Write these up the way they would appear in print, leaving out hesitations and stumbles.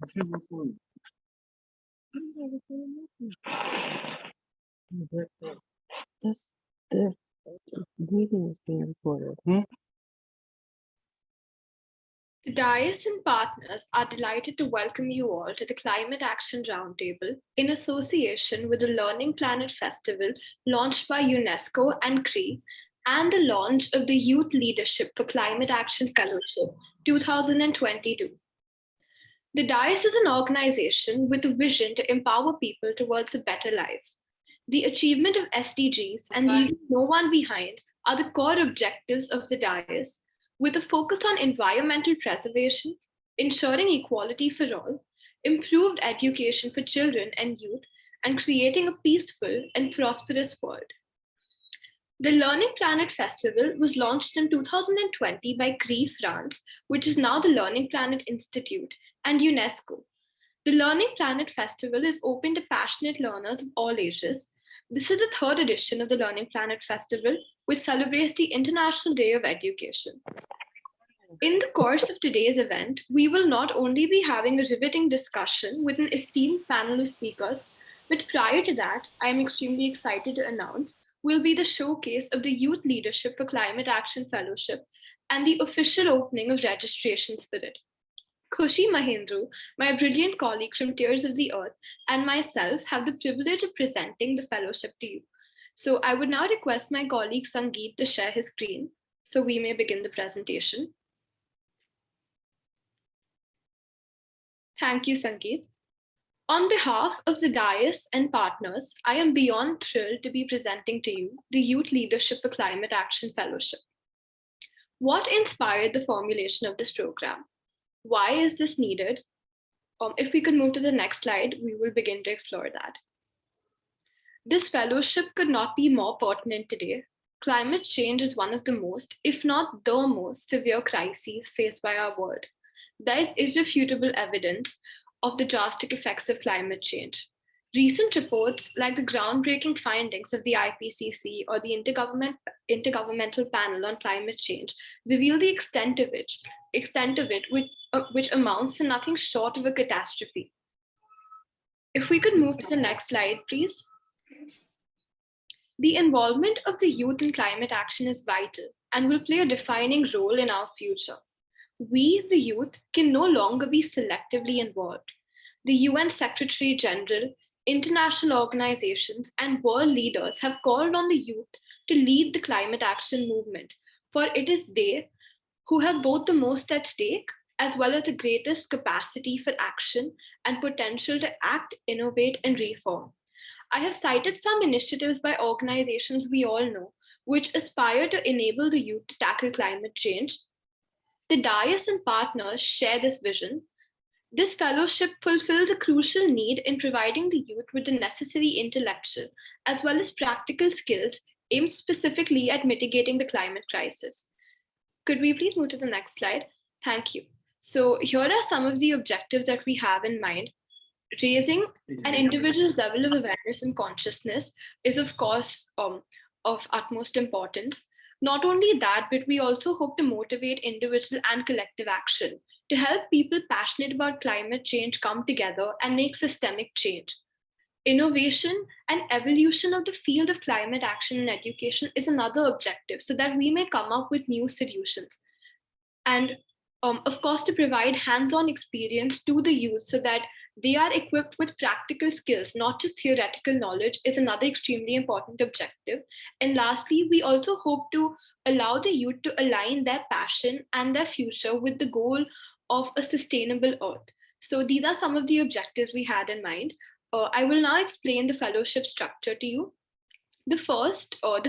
This the meeting is being recorded. The Dais and partners are delighted to welcome you all to the Climate Action Roundtable in association with the Learning Planet Festival launched by UNESCO and CREE and the launch of the Youth Leadership for Climate Action Fellowship 2022. The Dais is an organization with a vision to empower people towards a better life. The achievement of SDGs and leaving no one behind are the core objectives of the Dais, with a focus on environmental preservation, ensuring equality for all, improved education for children and youth, and creating a peaceful and prosperous world. The Learning Planet Festival was launched in 2020 by CREE France, which is now the Learning Planet Institute, and UNESCO. The Learning Planet Festival is open to passionate learners of all ages. This is the third edition of the Learning Planet Festival, which celebrates the International Day of Education. In the course of today's event, we will not only be having a riveting discussion with an esteemed panel of speakers, but prior to that, I am extremely excited to announce will be the showcase of the Youth Leadership for Climate Action Fellowship and the official opening of registrations for it. Khushi Mahendru, my brilliant colleague from Tears of the Earth, and myself have the privilege of presenting the fellowship to you. So I would now request my colleague Sangeet to share his screen so we may begin the presentation. Thank you, Sangeet. On behalf of the Dais and partners, I am beyond thrilled to be presenting to you the Youth Leadership for Climate Action Fellowship. What inspired the formulation of this program? Why is this needed? If we could move to the next slide, we will begin to explore that. This fellowship could not be more pertinent today. Climate change is one of the most, if not the most, severe crises faced by our world. There is irrefutable evidence of the drastic effects of climate change. Recent reports, like the groundbreaking findings of the IPCC or the Intergovernmental Panel on Climate Change, reveal the extent of it, which amounts to nothing short of a catastrophe. If we could move to the next slide, please. The involvement of the youth in climate action is vital and will play a defining role in our future. We, the youth, can no longer be selectively involved. The UN Secretary General, international organizations, and world leaders have called on the youth to lead the climate action movement, for it is they who have both the most at stake as well as the greatest capacity for action and potential to act, innovate, and reform. I have cited some initiatives by organizations we all know, which aspire to enable the youth to tackle climate change. The Dais and partners share this vision. This fellowship fulfills a crucial need in providing the youth with the necessary intellectual as well as practical skills aimed specifically at mitigating the climate crisis. Could we please move to the next slide? Thank you. So here are some of the objectives that we have in mind. Raising an individual's level of awareness and consciousness is, of course, of utmost importance. Not only that, but we also hope to motivate individual and collective action to help people passionate about climate change come together and make systemic change. Innovation and evolution of the field of climate action and education is another objective so that we may come up with new solutions. And of course, to provide hands-on experience to the youth so that they are equipped with practical skills, not just theoretical knowledge, is another extremely important objective. And lastly, we also hope to allow the youth to align their passion and their future with the goal of a sustainable earth. So these are some of the objectives we had in mind. I will now explain the fellowship structure to you. The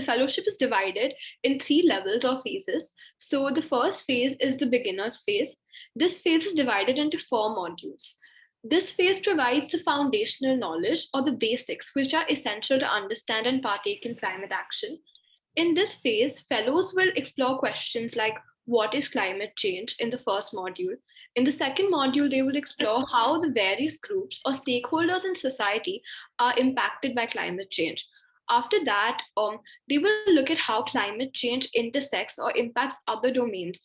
fellowship is divided in 3 levels or phases. So the first phase is the beginner's phase. This phase is divided into 4 modules. This phase provides the foundational knowledge or the basics, which are essential to understand and partake in climate action. In this phase, fellows will explore questions like what is climate change in the first module. In the second module, they will explore how the various groups or stakeholders in society are impacted by climate change. After that, they will look at how climate change intersects or impacts other domains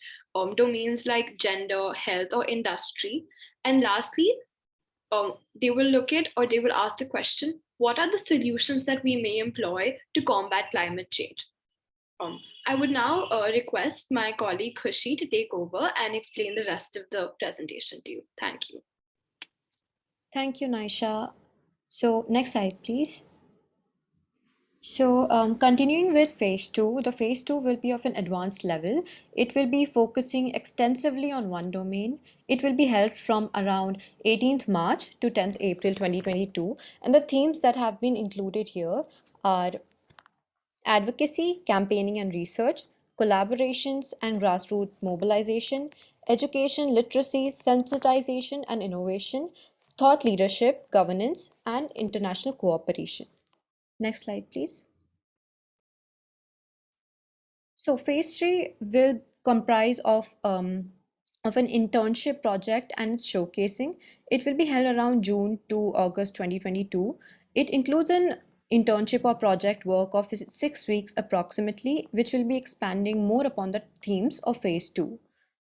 like gender, health, or industry. And lastly, They will look at or they will ask the question, what are the solutions that we may employ to combat climate change? I would now request my colleague Khushi to take over and explain the rest of the presentation to you. Thank you. Thank you, Naisha. So next slide, please. So continuing with phase two, the phase two will be of an advanced level. It will be focusing extensively on one domain. It will be held from around 18th March to 10th April 2022. And the themes that have been included here are advocacy, campaigning and research, collaborations and grassroots mobilization, education, literacy, sensitization and innovation, thought leadership, governance, and international cooperation. Next slide, please. So phase three will comprise of an internship project and its showcasing. It will be held around June to August 2022. It includes an internship or project work of 6 weeks approximately, which will be expanding more upon the themes of phase two.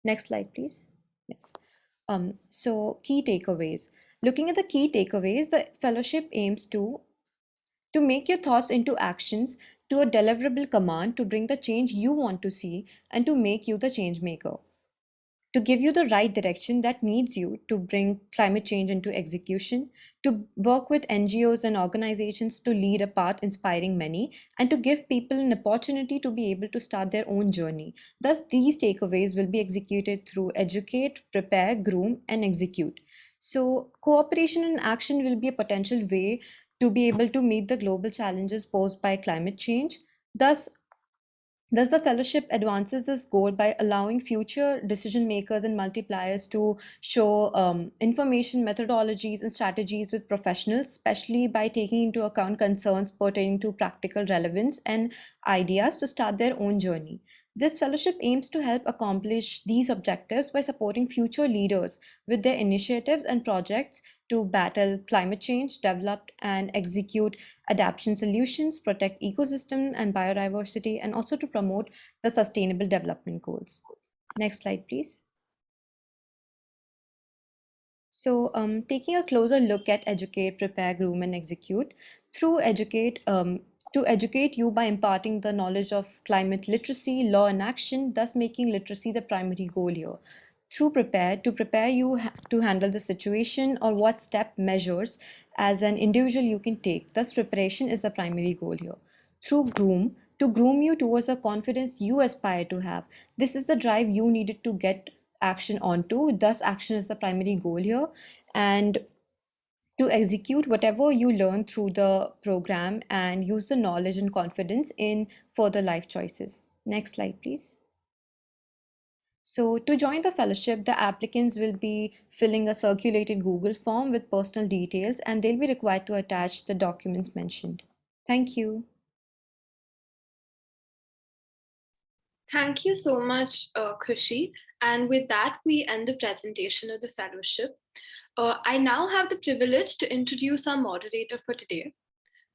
Next slide, please. Yes. So key takeaways. Looking at the key takeaways, the fellowship aims to make your thoughts into actions, to a deliverable command to bring the change you want to see and to make you the change maker, to give you the right direction that needs you to bring climate change into execution, to work with NGOs and organizations to lead a path inspiring many, and to give people an opportunity to be able to start their own journey. Thus, these takeaways will be executed through educate, prepare, groom, and execute. So, cooperation and action will be a potential way to be able to meet the global challenges posed by climate change. Thus, Thus, the fellowship advances this goal by allowing future decision makers and multipliers to show information, methodologies, and strategies with professionals, especially by taking into account concerns pertaining to practical relevance and ideas to start their own journey. This fellowship aims to help accomplish these objectives by supporting future leaders with their initiatives and projects to battle climate change, develop and execute adaptation solutions, protect ecosystem and biodiversity, and also to promote the sustainable development goals. Next slide, please. So taking a closer look at educate, prepare, groom, and execute. Through educate, to educate you by imparting the knowledge of climate literacy, law, and action, thus making literacy the primary goal here. Through prepare, to prepare you to handle the situation or what step measures as an individual you can take. Thus, preparation is the primary goal here. Through groom, to groom you towards the confidence you aspire to have. This is the drive you needed to get action onto. Thus, action is the primary goal here. And to execute whatever you learn through the program and use the knowledge and confidence in further life choices. Next slide, please. So to join the fellowship, the applicants will be filling a circulated Google form with personal details, and they'll be required to attach the documents mentioned. Thank you. Thank you so much, Khushi. And with that, we end the presentation of the fellowship. I now have the privilege to introduce our moderator for today.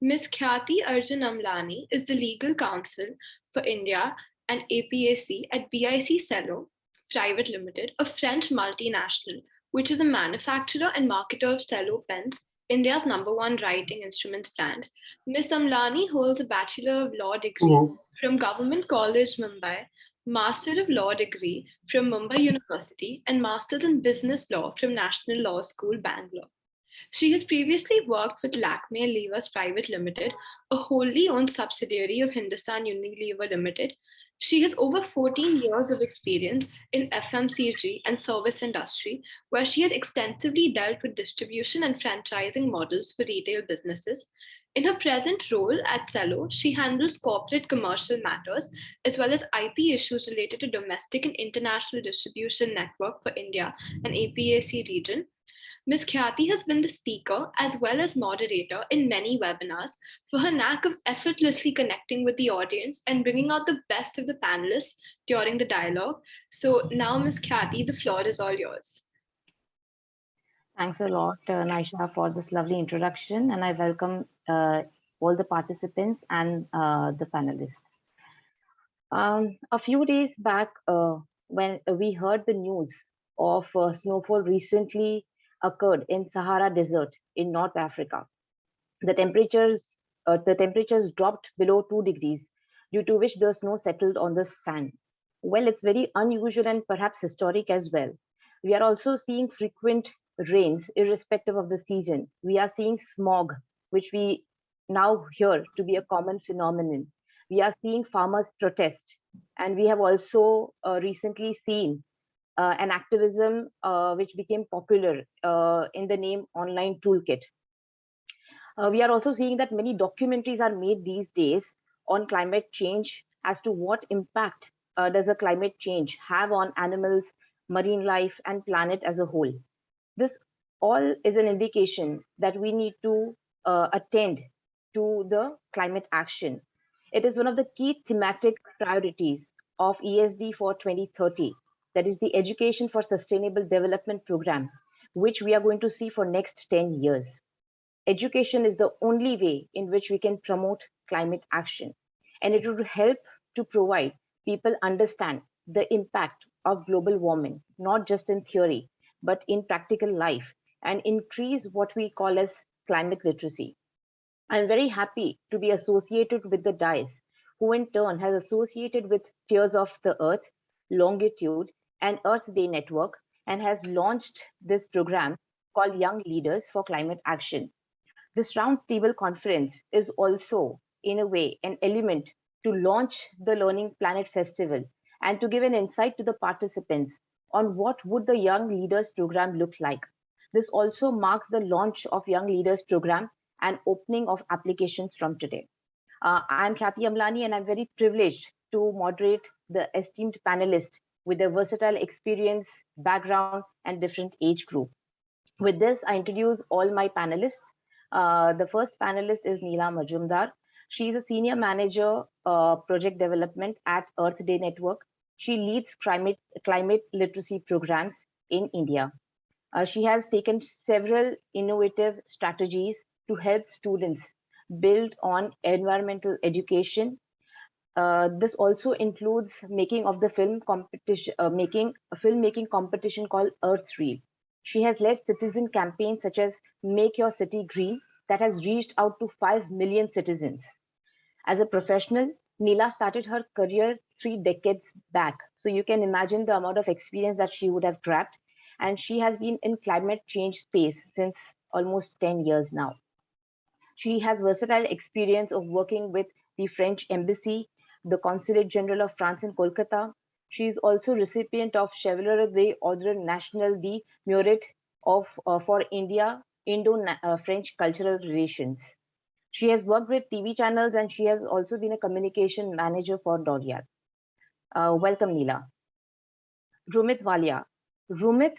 Ms. Khyati Arjun Amlani is the legal counsel for India and APAC at BIC Cello Private Limited, a French multinational, which is a manufacturer and marketer of cello pens, India's #1 writing instruments brand. Ms. Amlani holds a Bachelor of Law degree from Government College, Mumbai, Master of Law degree from Mumbai University, and Masters in Business Law from National Law School, Bangalore. She has previously worked with Lakme Levers Private Limited, a wholly owned subsidiary of Hindustan Unilever Limited. She has over 14 years of experience in FMCG and service industry, where she has extensively dealt with distribution and franchising models for retail businesses. In her present role at Cello, she handles corporate commercial matters as well as IP issues related to domestic and international distribution network for India and APAC region. Ms. Khyati has been the speaker as well as moderator in many webinars for her knack of effortlessly connecting with the audience and bringing out the best of the panelists during the dialogue. So now, Ms. Khyati, the floor is all yours. Thanks a lot, Naisha, for this lovely introduction, and I welcome all the participants and the panelists. A few days back, when we heard the news of snowfall recently occurred in Sahara Desert in North Africa. The temperatures dropped below 2 degrees, due to which the snow settled on the sand. Well, it's very unusual and perhaps historic as well. We are also seeing frequent rains irrespective of the season. We are seeing smog, which we now hear to be a common phenomenon. We are seeing farmers protest, and we have also recently seen an activism which became popular in the name online toolkit. We are also seeing that many documentaries are made these days on climate change as to what impact does a climate change have on animals, marine life, and planet as a whole. This all is an indication that we need to attend to the climate action. It is one of the key thematic priorities of ESD for 2030, that is the Education for Sustainable Development Program, which we are going to see for next 10 years. Education is the only way in which we can promote climate action, and it would help to provide people understand the impact of global warming, not just in theory, but in practical life, and increase what we call as climate literacy. I'm very happy to be associated with the Dais, who in turn has associated with Tears of the Earth, Longitude, and Earth Day Network, and has launched this program called Young Leaders for Climate Action. This roundtable conference is also, in a way, an element to launch the Learning Planet Festival and to give an insight to the participants on what would the Young Leaders program look like. This also marks the launch of Young Leaders program and opening of applications from today. I'm Khyati Amlani, and I'm very privileged to moderate the esteemed panelists with their versatile experience, background, and different age group. With this, I introduce all my panelists. The first panelist is Neela Majumdar. She is a senior manager, project development at Earth Day Network. She leads climate literacy programs in India. She has taken several innovative strategies to help students build on environmental education. This also includes making of the film competition, making a filmmaking competition called Earth Reel. She has led citizen campaigns such as Make Your City Green that has reached out to 5 million citizens. As a professional, Neela started her career 3 decades back. So you can imagine the amount of experience that she would have grabbed. And she has been in climate change space since almost 10 years now. She has versatile experience of working with the French Embassy, the Consulate General of France in Kolkata. She is also recipient of Chevalier d'Ordre National de Mérite of for India Indo-French Cultural Relations. She has worked with TV channels, and she has also been a communication manager for L'Oreal. Welcome, Neela. Rumit Walia. Rumit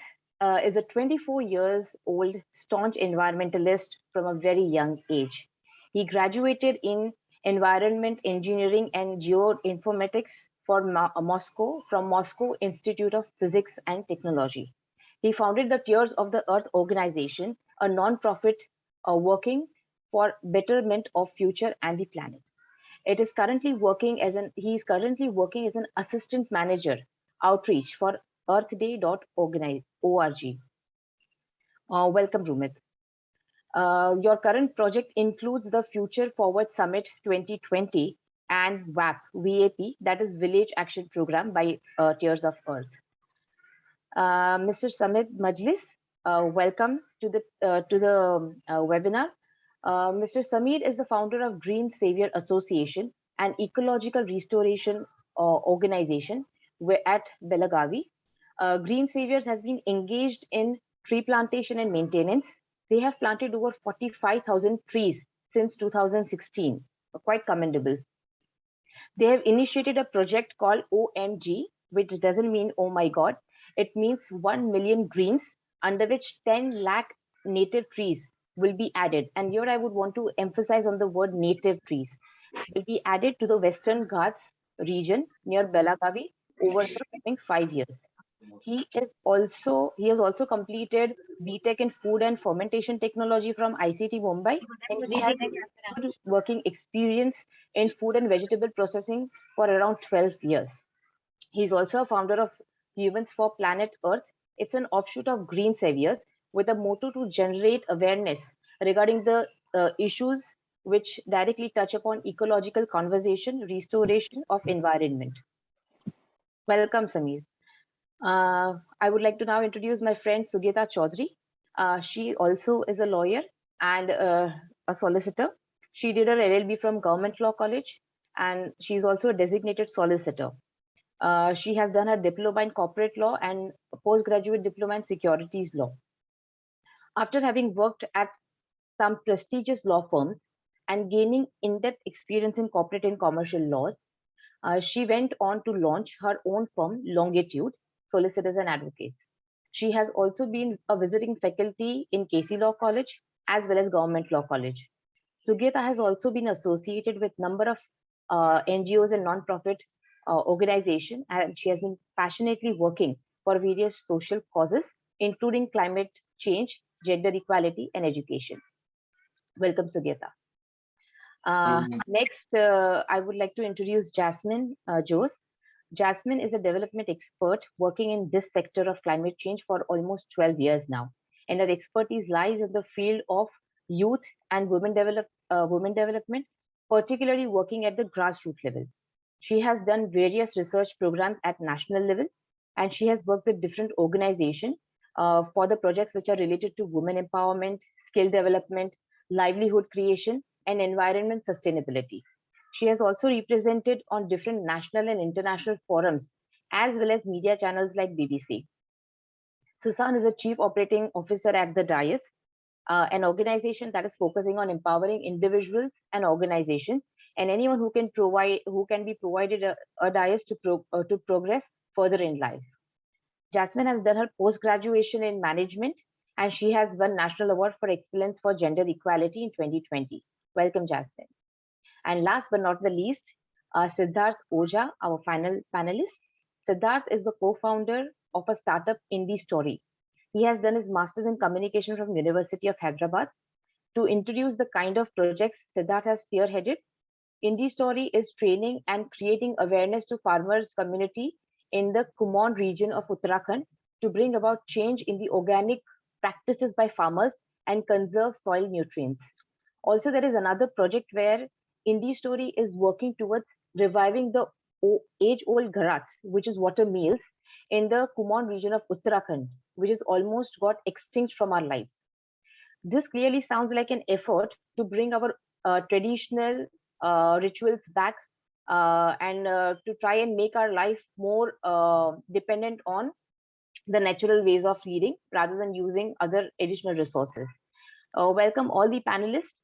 is a 24 years old staunch environmentalist from a very young age. He graduated in environment engineering and geoinformatics from Moscow Institute of Physics and Technology. He founded the Tears of the Earth organization, a non-profit working for betterment of future and the planet. It is currently working as an he is currently working as an assistant manager outreach for earthday.org. Welcome, Rumit. Your current project includes the Future Forward Summit 2020 and VAP, that is Village Action Program by Tears of Earth. Mr. Samit Majlis, welcome to the webinar. Mr. Samir is the founder of Green Savior Association, an ecological restoration organization at Belagavi. Green Saviors has been engaged in tree plantation and maintenance. They have planted over 45,000 trees since 2016, quite commendable. They have initiated a project called OMG, which doesn't mean oh my god. It means 1 million greens, under which 10 lakh native trees will be added. And here I would want to emphasize on the word native trees. Will be added to the Western Ghats region near Belagavi over the coming 5 years. He has also completed BTech in Food and Fermentation Technology from ICT Mumbai, and he has good working experience in food and vegetable processing for around 12 years. He's also a founder of Humans for Planet Earth. It's an offshoot of Green Saviors, with a motto to generate awareness regarding the issues which directly touch upon ecological conservation, restoration of environment. Welcome, Samir. I would like to now introduce my friend Sugita Chaudhary. She also is a lawyer and a solicitor. She did her LLB from Government Law College, and she's also a designated solicitor. She has done her diploma in corporate law and a postgraduate diploma in securities law. After having worked at some prestigious law firms and gaining in-depth experience in corporate and commercial laws, she went on to launch her own firm, Lawngitude, Solicitors and Advocates. She has also been a visiting faculty in KC Law College as well as Government Law College. Sugita has also been associated with number of NGOs and non-profit organizations, and she has been passionately working for various social causes, including climate change, gender equality, and education. Welcome, Sugita. Next, I would like to introduce Jasmine Jose. Jasmine is a development expert working in this sector of climate change for almost 12 years now. And her expertise lies in the field of youth and women development, particularly working at the grassroots level. She has done various research programs at national level, and she has worked with different organizations for the projects which are related to women empowerment, skill development, livelihood creation, and environment sustainability. She has also represented on different national and international forums, as well as media channels like BBC. Susan is a chief operating officer at the Dais, an organization that is focusing on empowering individuals and organizations, and anyone who can be provided a Dais to progress further in life. Jasmine has done her post graduation in management, and she has won National Award for Excellence for Gender Equality in 2020. Welcome, Jasmine. And last but not the least, Siddharth Oja, our final panelist. Siddharth is the co-founder of a startup, Stori. He has done his master's in communication from University of Hyderabad. To introduce the kind of projects Siddharth has spearheaded, Stori is training and creating awareness to farmers community in the Kumon region of Uttarakhand to bring about change in the organic practices by farmers and conserve soil nutrients. Also, there is another project where Stori is working towards reviving the age-old gharats, which is water meals, in the Kumon region of Uttarakhand, which is almost got extinct from our lives. This clearly sounds like an effort to bring our traditional rituals back and to try and make our life more dependent on the natural ways of feeding rather than using other additional resources. Welcome all the panelists,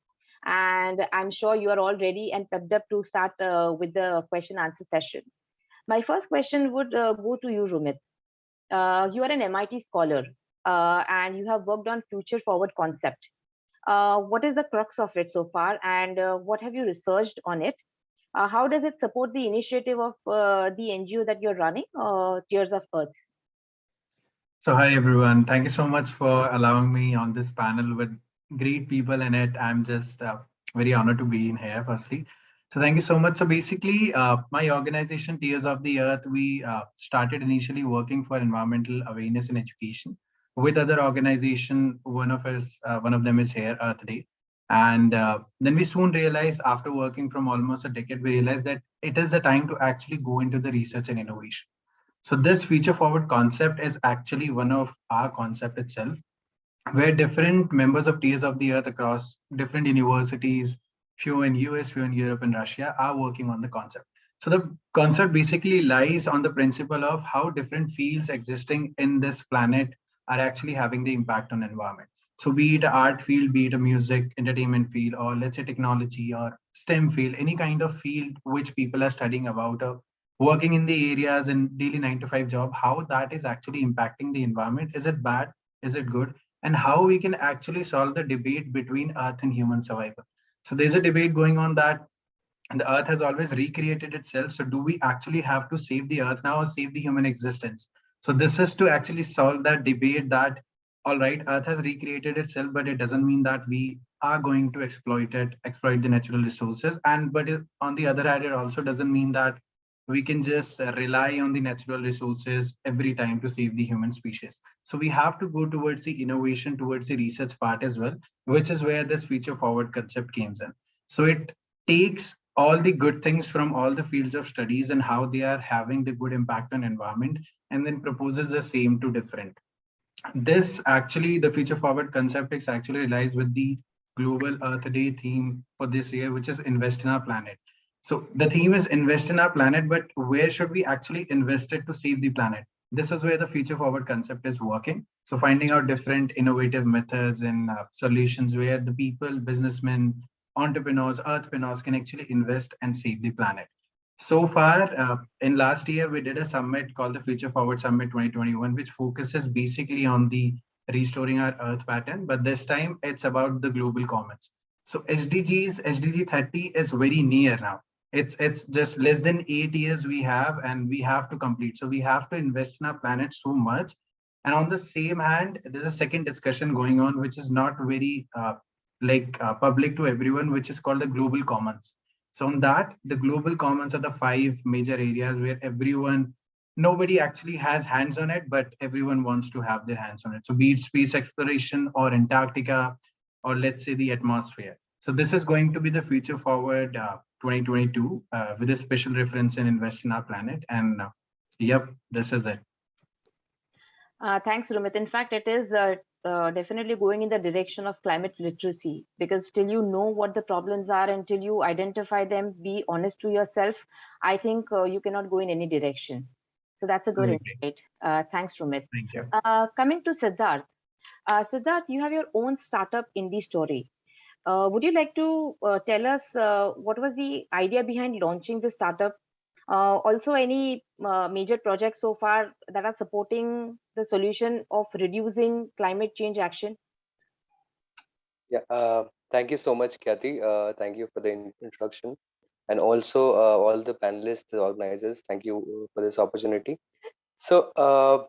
and I'm sure you are all ready and pepped up to start with the question answer session. My first question would go to you, Rumit. You are an MIT scholar and you have worked on future forward concept. What is the crux of it so far, and what have you researched on it? How does it support the initiative of the NGO that you're running, Tears of Earth? So hi everyone. Thank you so much for allowing me on this panel with great people in it. I'm just very honored to be in here, firstly. So thank you so much. So basically, my organization, Tears of the Earth, we started initially working for environmental awareness and education with other organization. One of them is here today. And then we soon realized after working from almost a decade, we realized that it is the time to actually go into the research and innovation. So this future forward concept is actually one of our concept itself, where different members of Tears of the Earth across different universities, few in US, few in Europe and Russia, are working on the concept. So the concept basically lies on the principle of how different fields existing in this planet are actually having the impact on environment. So be it a art field, be it a music, entertainment field, or let's say technology or STEM field, any kind of field which people are studying about, working in the areas in daily 9 to 5 job, how that is actually impacting the environment. Is it bad? Is it good? And how we can actually solve the debate between earth and human survival. So there's a debate going on that the earth has always recreated itself. So do we actually have to save the earth now or save the human existence? So this is to actually solve that debate that, all right, earth has recreated itself, but it doesn't mean that we are going to exploit the natural resources. And but on the other hand, it also doesn't mean that we can just rely on the natural resources every time to save the human species. So we have to go towards the innovation, towards the research part as well, which is where this future forward concept comes in. So it takes all the good things from all the fields of studies and how they are having the good impact on environment, and then proposes the same to different. This actually, the future forward concept is actually relies with the global Earth Day theme for this year, which is invest in our planet. So the theme is invest in our planet, but where should we actually invest it to save the planet? This is where the future forward concept is working. So finding out different innovative methods and solutions where the people, businessmen, entrepreneurs, earthpreneurs can actually invest and save the planet. So far, in last year, we did a summit called the Future Forward Summit 2021, which focuses basically on the restoring our Earth pattern. But this time, it's about the global commons. So SDG 30 is very near now. It's just less than 8 years we have, and we have to complete. So we have to invest in our planet so much. And on the same hand, there's a second discussion going on, which is not very public to everyone, which is called the global commons. So on that, the global commons are the five major areas where nobody actually has hands on it, but everyone wants to have their hands on it. So be it space exploration or Antarctica, or let's say the atmosphere. So this is going to be the future forward 2022 with a special reference in invest in our planet. And yep, this is it. Thanks, Rumit. In fact, it is definitely going in the direction of climate literacy, because till you know what the problems are, until you identify them, be honest to yourself, I think you cannot go in any direction. So that's a good insight. Thanks, Rumit. Thank you. Coming to Siddharth. Siddharth, you have your own startup in the Stori. Would you like to tell us what was the idea behind launching this startup? Also, any major projects so far that are supporting the solution of reducing climate change action? Yeah, thank you so much, Kathy. Thank you for the introduction. And also all the panelists, the organizers, thank you for this opportunity. So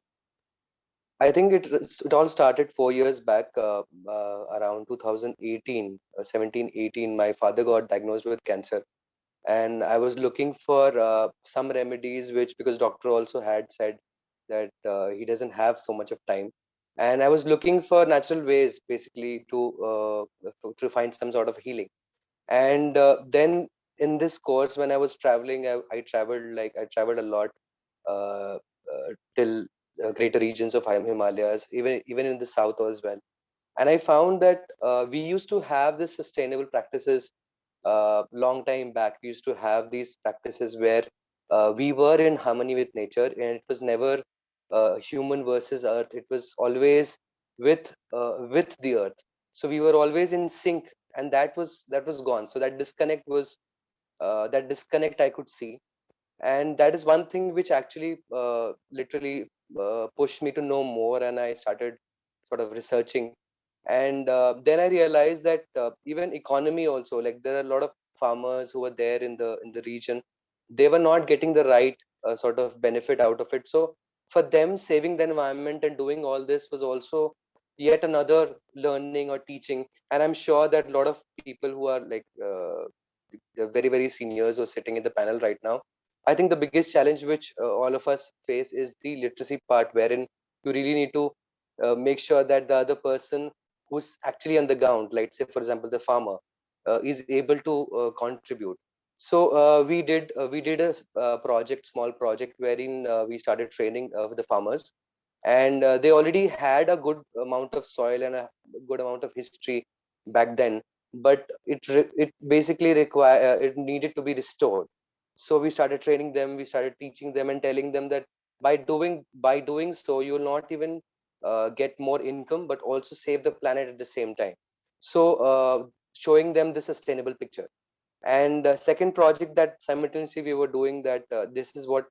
I think it all started 4 years back, around 2018, 17, 18. My father got diagnosed with cancer, and I was looking for some remedies, which because doctor also had said that he doesn't have so much of time, and I was looking for natural ways basically to find some sort of healing. And then in this course, when I was traveling, I traveled I traveled a lot uh, till greater regions of Himalayas, even in the south as well. And I found that we used to have this sustainable practices long time back. We used to have these practices where we were in harmony with nature, and it was never human versus earth. It was always with the earth. So we were always in sync, and that was gone. So that disconnect I could see, and that is one thing which actually literally pushed me to know more, and I started sort of researching. And then I realized that even economy also, like there are a lot of farmers who were there in the region, they were not getting the right sort of benefit out of it. So for them, saving the environment and doing all this was also yet another learning or teaching. And I'm sure that a lot of people who are very very seniors who are sitting in the panel right now, I think the biggest challenge which all of us face is the literacy part, wherein you really need to make sure that the other person who's actually on the ground, like say for example the farmer, is able to contribute. So we did a project, small project, wherein we started training the farmers, and they already had a good amount of soil and a good amount of history back then, but it basically it needed to be restored. So we started training them, we started teaching them and telling them that by doing so, you will not even get more income, but also save the planet at the same time. So showing them the sustainable picture. And second project that simultaneously we were doing, that this is what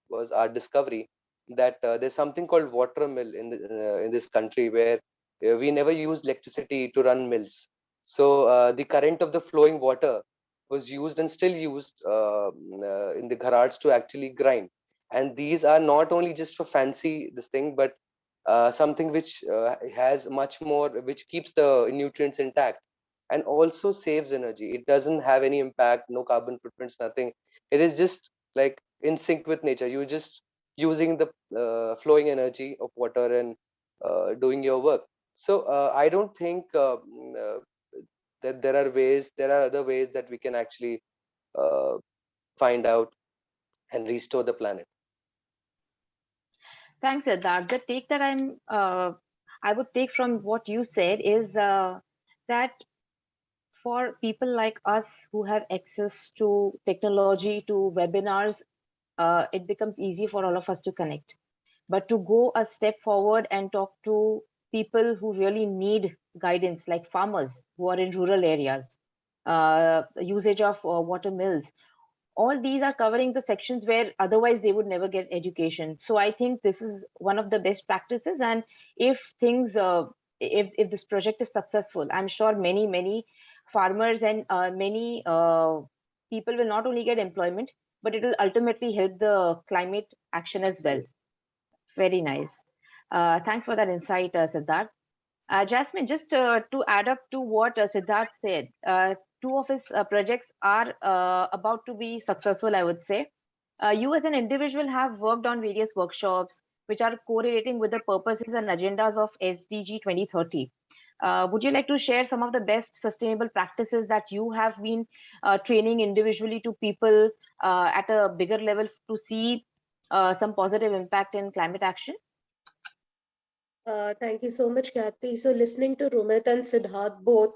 was our discovery, that there's something called water mill in this country, where we never used electricity to run mills. So the current of the flowing water was used and still used in the gharats to actually grind. And these are not only just for fancy this thing, but something which has much more, which keeps the nutrients intact and also saves energy. It doesn't have any impact, no carbon footprints, nothing. It is just like in sync with nature. You're just using the flowing energy of water and doing your work. So I don't think that there are other ways that we can actually uh, find out and restore the planet. Thanks, Siddharth. The take that I would take from what you said is that for people like us who have access to technology, to webinars, it becomes easy for all of us to connect. But to go a step forward and talk to people who really need guidance, like farmers who are in rural areas, usage of water mills, all these are covering the sections where otherwise they would never get education. So I think this is one of the best practices. And if things if this project is successful, I'm sure many farmers and many people will not only get employment, but it will ultimately help the climate action as well. Very nice. Thanks for that insight, Siddharth. Jasmine, just to add up to what Siddharth said, two of his projects are about to be successful, I would say. You as an individual have worked on various workshops which are correlating with the purposes and agendas of SDG 2030. Would you like to share some of the best sustainable practices that you have been training individually to people at a bigger level to see some positive impact in climate action? Thank you so much, Kathy. So, listening to Rumit and Siddharth both,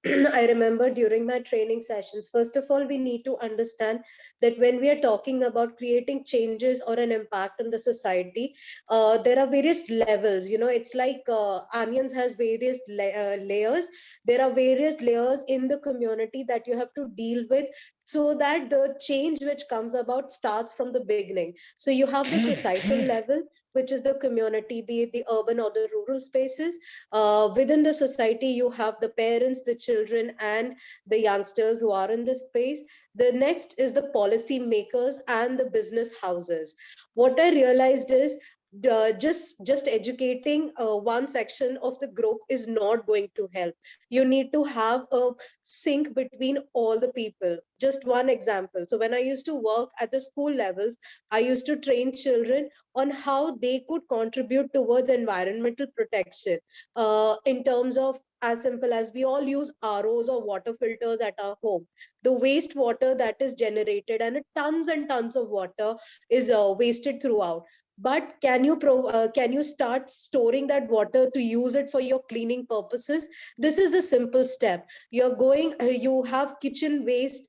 I remember during my training sessions, first of all, we need to understand that when we are talking about creating changes or an impact on the society, there are various levels. You know, it's like onions has various layers. There are various layers in the community that you have to deal with so that the change which comes about starts from the beginning. So you have the societal level, which is the community, be it the urban or the rural spaces. Within the society, you have the parents, the children, and the youngsters who are in this space. The next is the policy makers and the business houses. What I realized is just educating one section of the group is not going to help. You need to have a sync between all the people. Just one example. So when I used to work at the school levels, I used to train children on how they could contribute towards environmental protection, in terms of as simple as we all use ROs or water filters at our home. The wastewater that is generated, and tons of water is wasted throughout. But can you start storing that water to use it for your cleaning purposes? This is a simple step. You have kitchen waste,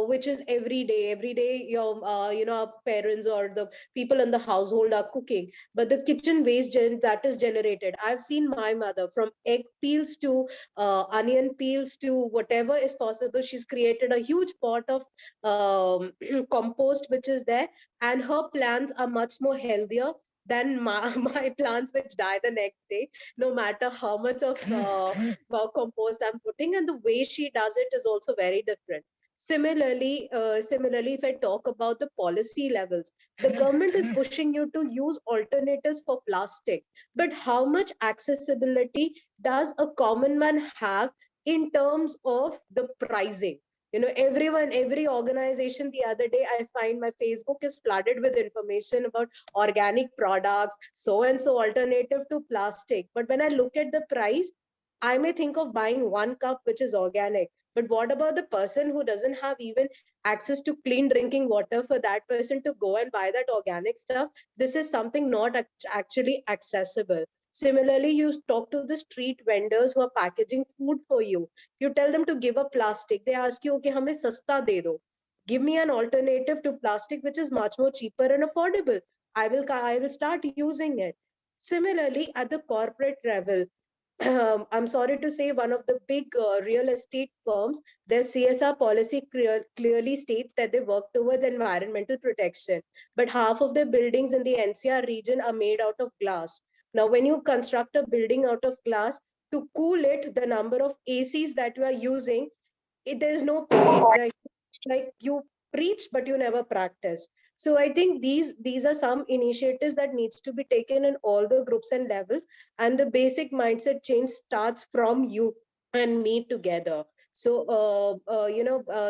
which is every day your our parents or the people in the household are cooking, but the kitchen waste that is generated, I've seen my mother, from egg peels to onion peels to whatever is possible, she's created a huge pot of compost which is there, and her plants are much more healthier than my plants, which die the next day, no matter how much of compost I'm putting. And the way she does it is also very different. Similarly, if I talk about the policy levels, the government is pushing you to use alternatives for plastic. But how much accessibility does a common man have in terms of the pricing? Every organization, the other day I find my Facebook is flooded with information about organic products, so and so alternative to plastic. But when I look at the price, I may think of buying one cup which is organic. But what about the person who doesn't have even access to clean drinking water? For that person to go and buy that organic stuff, this is something not actually accessible. Similarly, you talk to the street vendors who are packaging food for you. You tell them to give up plastic. They ask you, okay, hame sasta de do. Give me an alternative to plastic which is much more cheaper and affordable. I will start using it. Similarly, at the corporate level, I'm sorry to say, one of the big real estate firms, their CSR policy clearly states that they work towards environmental protection. But half of their buildings in the NCR region are made out of glass. Now, when you construct a building out of glass, to cool it, the number of ACs that you are using, there is no point. Like you preach, but you never practice. So I think these are some initiatives that needs to be taken in all the groups and levels, and the basic mindset change starts from you and me together. So,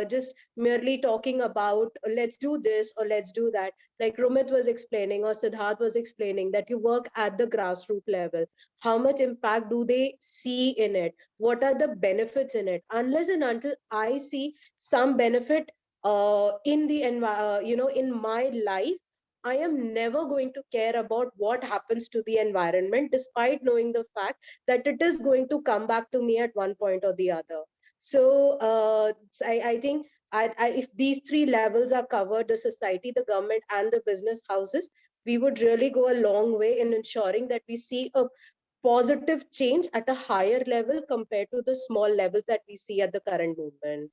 just merely talking about let's do this or let's do that, like Rumit was explaining or Siddharth was explaining, that you work at the grassroots level. How much impact do they see in it? What are the benefits in it? Unless and until I see some benefit in the in my life, I am never going to care about what happens to the environment, despite knowing the fact that it is going to come back to me at one point or the other. So I think if these three levels are covered, the society, the government, and the business houses, we would really go a long way in ensuring that we see a positive change at a higher level compared to the small levels that we see at the current movement.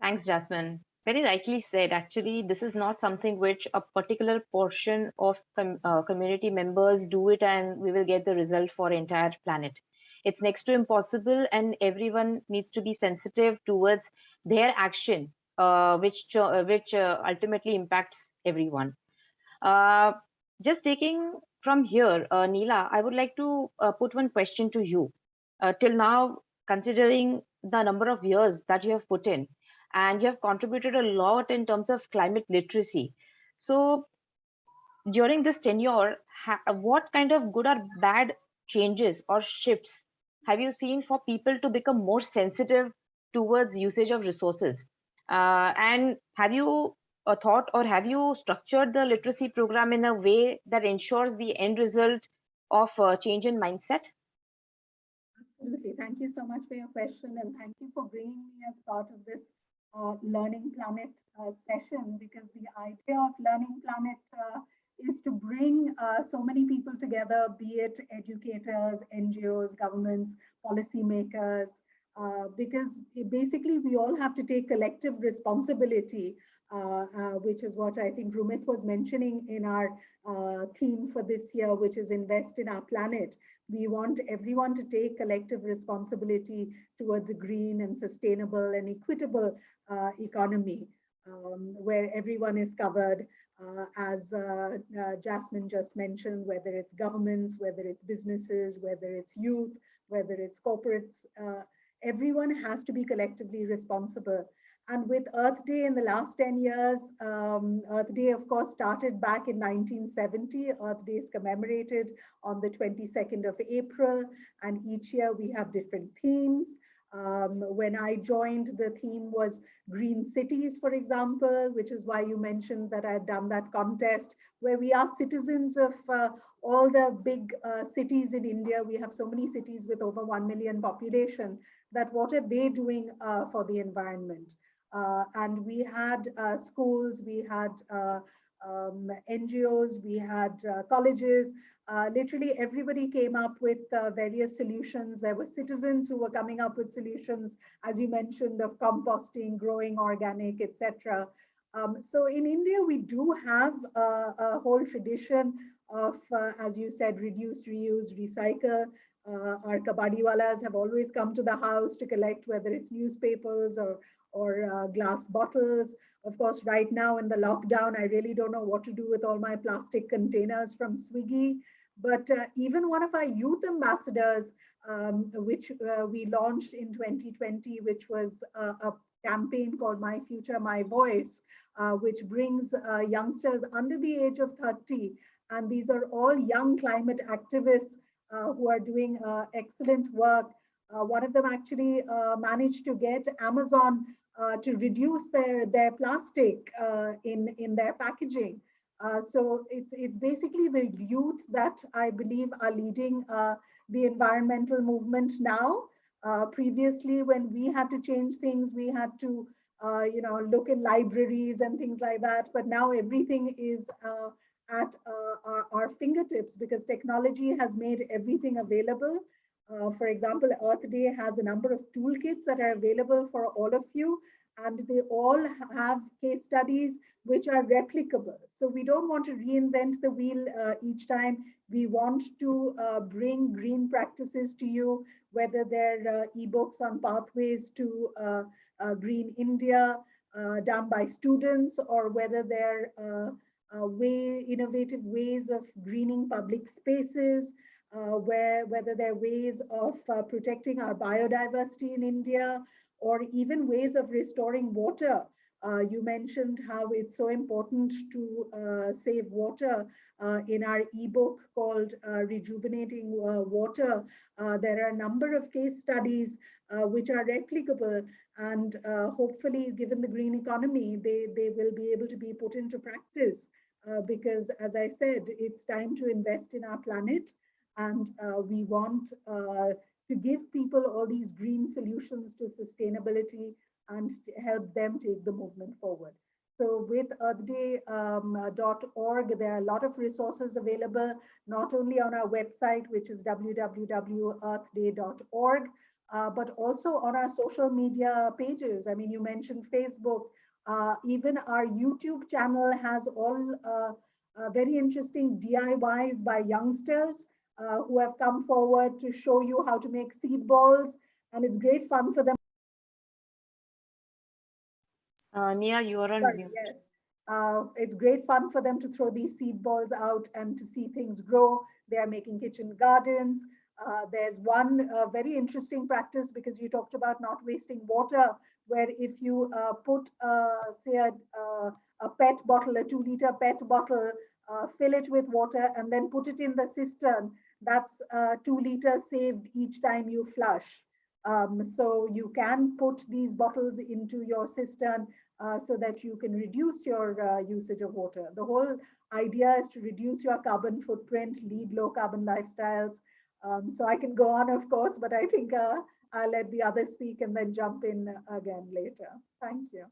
Thanks, Jasmine. Very rightly said. Actually, this is not something which a particular portion of community members do it and we will get the result for entire planet. It's next to impossible, and everyone needs to be sensitive towards their action, which ultimately impacts everyone. Uh, just taking from here, Neela, I would like to put one question to you. Till now, considering the number of years that you have put in, and you have contributed a lot in terms of climate literacy. So, during this tenure, what kind of good or bad changes or shifts have you seen for people to become more sensitive towards usage of resources? And have you thought, or have you structured the literacy program in a way that ensures the end result of change in mindset? Absolutely. Thank you so much for your question, and thank you for bringing me as part of this Learning Planet session, because the idea of Learning Planet is to bring so many people together, be it educators, NGOs, governments, policymakers, because basically we all have to take collective responsibility, which is what I think Rumit was mentioning in our theme for this year, which is Invest in Our Planet. We want everyone to take collective responsibility towards a green and sustainable and equitable economy, where everyone is covered, as Jasmine just mentioned, whether it's governments, whether it's businesses, whether it's youth, whether it's corporates, everyone has to be collectively responsible. And with Earth Day in the last 10 years, Earth Day, of course, started back in 1970. Earth Day is commemorated on the 22nd of April, and each year we have different themes. When I joined, the theme was green cities, for example, which is why you mentioned that I had done that contest where we are citizens of all the big cities in India. We have so many cities with over 1 million population, that what are they doing for the environment? And we had schools, we had NGOs, we had colleges. Literally everybody came up with various solutions. There were citizens who were coming up with solutions, as you mentioned, of composting, growing organic, etc. So in India, we do have a whole tradition of, as you said, reduce, reuse, recycle. Our kabadiwalas have always come to the house to collect, whether it's newspapers or glass bottles. Of course, right now in the lockdown, I really don't know what to do with all my plastic containers from Swiggy. But even one of our youth ambassadors, which we launched in 2020, which was a campaign called My Future, My Voice, which brings youngsters under the age of 30. And these are all young climate activists who are doing excellent work. One of them actually managed to get Amazon to reduce their plastic in their packaging. So it's basically the youth that I believe are leading the environmental movement now. Previously, when we had to change things, we had to look in libraries and things like that. But now everything is at our fingertips, because technology has made everything available. For example, Earth Day has a number of toolkits that are available for all of you, and they all have case studies which are replicable. So we don't want to reinvent the wheel each time. We want to bring green practices to you, whether they're ebooks on pathways to Green India done by students, or whether they're innovative ways of greening public spaces. whether there are ways of protecting our biodiversity in India, or even ways of restoring water. You mentioned how it's so important to save water. In our ebook called Rejuvenating Water, there are a number of case studies which are replicable, and hopefully, given the green economy, they will be able to be put into practice. Because, as I said, it's time to invest in our planet, and we want to give people all these green solutions to sustainability and help them take the movement forward. So with earthday.org, there are a lot of resources available, not only on our website, which is www.earthday.org, but also on our social media pages. I mean, you mentioned Facebook. Even our YouTube channel has all very interesting DIYs by youngsters who have come forward to show you how to make seed balls. And it's great fun for them. Nia, you are on Sorry, mute. yes. It's great fun for them to throw these seed balls out and to see things grow. They are making kitchen gardens. There's one very interesting practice, because you talked about not wasting water, where if you put, say, a PET bottle, a 2-liter PET bottle, fill it with water, and then put it in the cistern, that's 2 liters saved each time you flush. So you can put these bottles into your cistern so that you can reduce your usage of water. The whole idea is to reduce your carbon footprint, lead low carbon lifestyles. So I can go on, of course, but I think I'll let the others speak and then jump in again later. Thank you.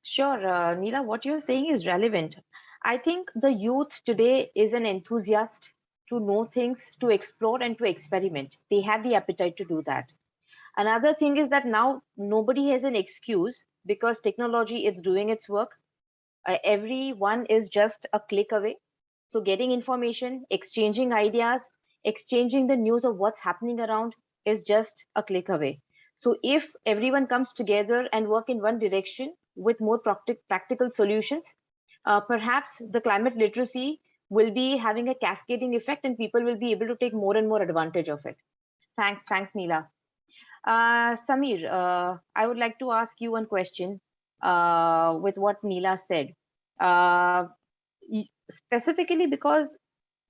Sure, Neela, what you're saying is relevant. I think the youth today is an enthusiast to know things, to explore, and to experiment. They have the appetite to do that. Another thing is that now nobody has an excuse, because technology is doing its work. Everyone is just a click away. So getting information, exchanging ideas, exchanging the news of what's happening around is just a click away. So if everyone comes together and work in one direction with more practical solutions, perhaps the climate literacy will be having a cascading effect, and people will be able to take more and more advantage of it. Thanks, Neela. Samir, I would like to ask you one question with what Neela said. Uh, Specifically because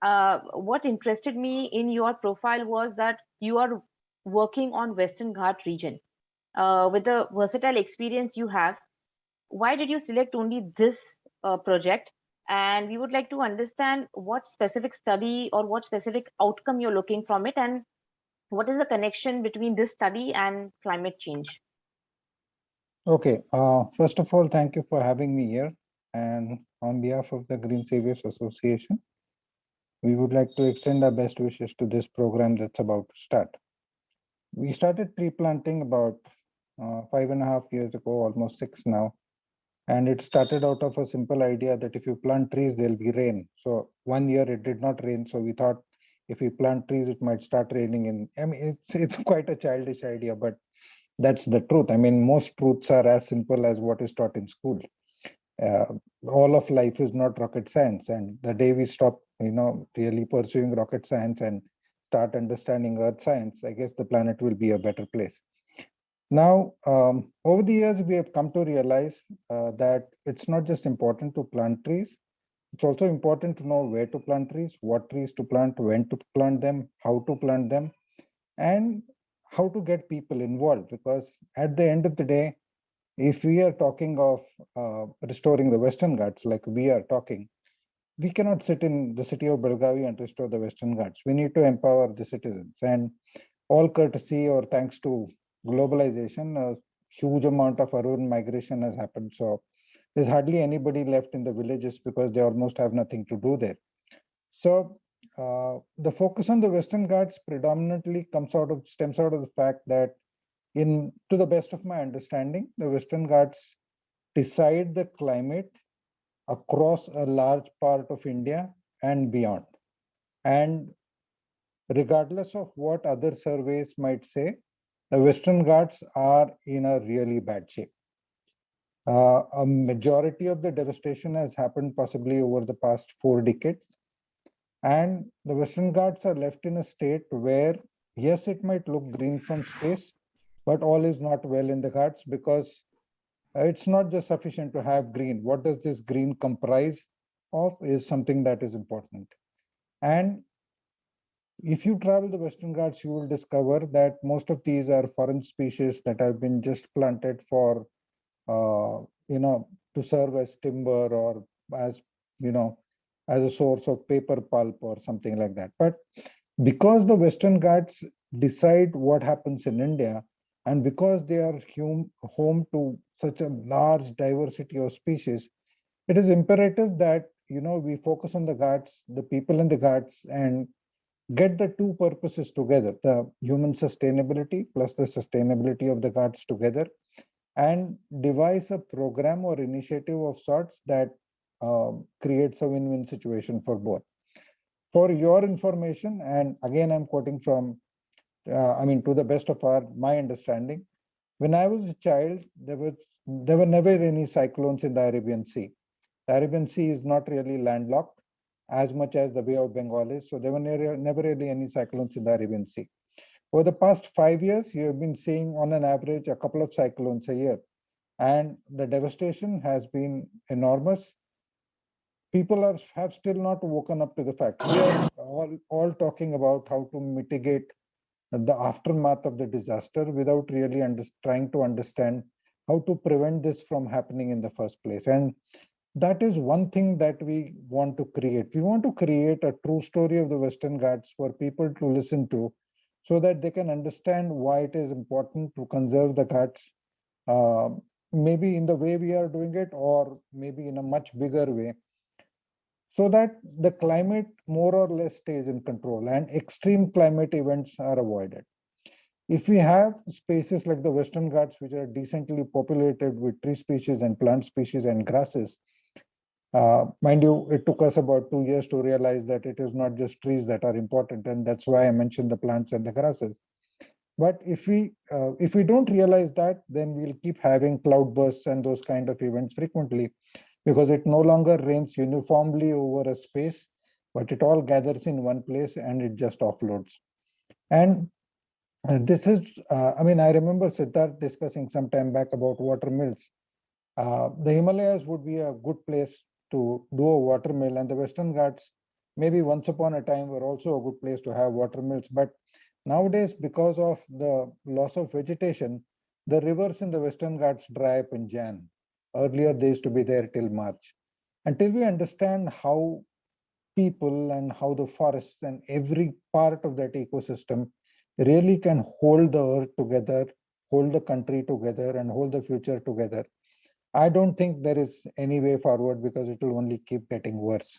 what interested me in your profile was that you are working on Western Ghat region. With the versatile experience you have, why did you select only this project? And we would like to understand what specific study or what specific outcome you're looking from it, and what is the connection between this study and climate change? Okay, first of all, thank you for having me here. And on behalf of the Green Saviours Association, we would like to extend our best wishes to this program that's about to start. We started tree planting about 5.5 years ago, almost 6 now. And it started out of a simple idea that if you plant trees, there'll be rain. So one year it did not rain. So we thought if we plant trees, it might start raining. I mean, it's quite a childish idea, but that's the truth. I mean, most truths are as simple as what is taught in school. Uh, all of life is not rocket science. And the day we stop, really pursuing rocket science and start understanding earth science, I guess the planet will be a better place. Now, over the years, we have come to realize that it's not just important to plant trees. It's also important to know where to plant trees, what trees to plant, when to plant them, how to plant them, and how to get people involved. Because at the end of the day, if we are talking of restoring the Western Ghats, like we are talking, we cannot sit in the city of Belgavi and restore the Western Ghats. We need to empower the citizens. And all courtesy or thanks to globalization, a huge amount of urban migration has happened. So there's hardly anybody left in the villages because they almost have nothing to do there. So the focus on the Western Ghats predominantly stems out of the fact that, to the best of my understanding, the Western Ghats decide the climate across a large part of India and beyond. And regardless of what other surveys might say, the Western Ghats are in a really bad shape. A majority of the devastation has happened possibly over the past 4 decades. And the Western Ghats are left in a state where, yes, it might look green from space, but all is not well in the Ghats because it's not just sufficient to have green. What does this green comprise of is something that is important. And if you travel the Western Ghats, you will discover that most of these are foreign species that have been just planted for, to serve as timber or as, you know, as a source of paper pulp or something like that. But because the Western Ghats decide what happens in India, and because they are home to such a large diversity of species, it is imperative that we focus on the Ghats, the people in the Ghats, and get the two purposes together: the human sustainability plus the sustainability of the Ghats together, and devise a program or initiative of sorts that creates a win-win situation for both. For your information, and again, I'm quoting from, to the best of my understanding, when I was a child, there were never any cyclones in the Arabian Sea. The Arabian Sea is not really landlocked as much as the Bay of Bengal is, so there were never really any cyclones in the Arabian Sea. Over the past 5 years, you have been seeing on an average a couple of cyclones a year, and the devastation has been enormous. People have still not woken up to the fact. We are all talking about how to mitigate the aftermath of the disaster without really trying to understand how to prevent this from happening in the first place. And that is one thing that we want to create. We want to create a true story of the Western Ghats for people to listen to, so that they can understand why it is important to conserve the Ghats, uh, maybe in the way we are doing it, or maybe in a much bigger way, so that the climate more or less stays in control and extreme climate events are avoided. If we have spaces like the Western Ghats, which are decently populated with tree species and plant species and grasses, mind you, it took us about 2 years to realize that it is not just trees that are important, and that's why I mentioned the plants and the grasses. But if we don't realize that, then we'll keep having cloudbursts and those kind of events frequently, because it no longer rains uniformly over a space, but it all gathers in one place and it just offloads. And this is, I remember Siddharth discussing some time back about water mills. The Himalayas would be a good place to do a water mill, and the Western Ghats, maybe once upon a time, were also a good place to have water mills. But nowadays, because of the loss of vegetation, the rivers in the Western Ghats dry up in Jan. Earlier, they used to be there till March. Until we understand how people and how the forests and every part of that ecosystem really can hold the earth together, hold the country together, and hold the future together, I don't think there is any way forward, because it will only keep getting worse.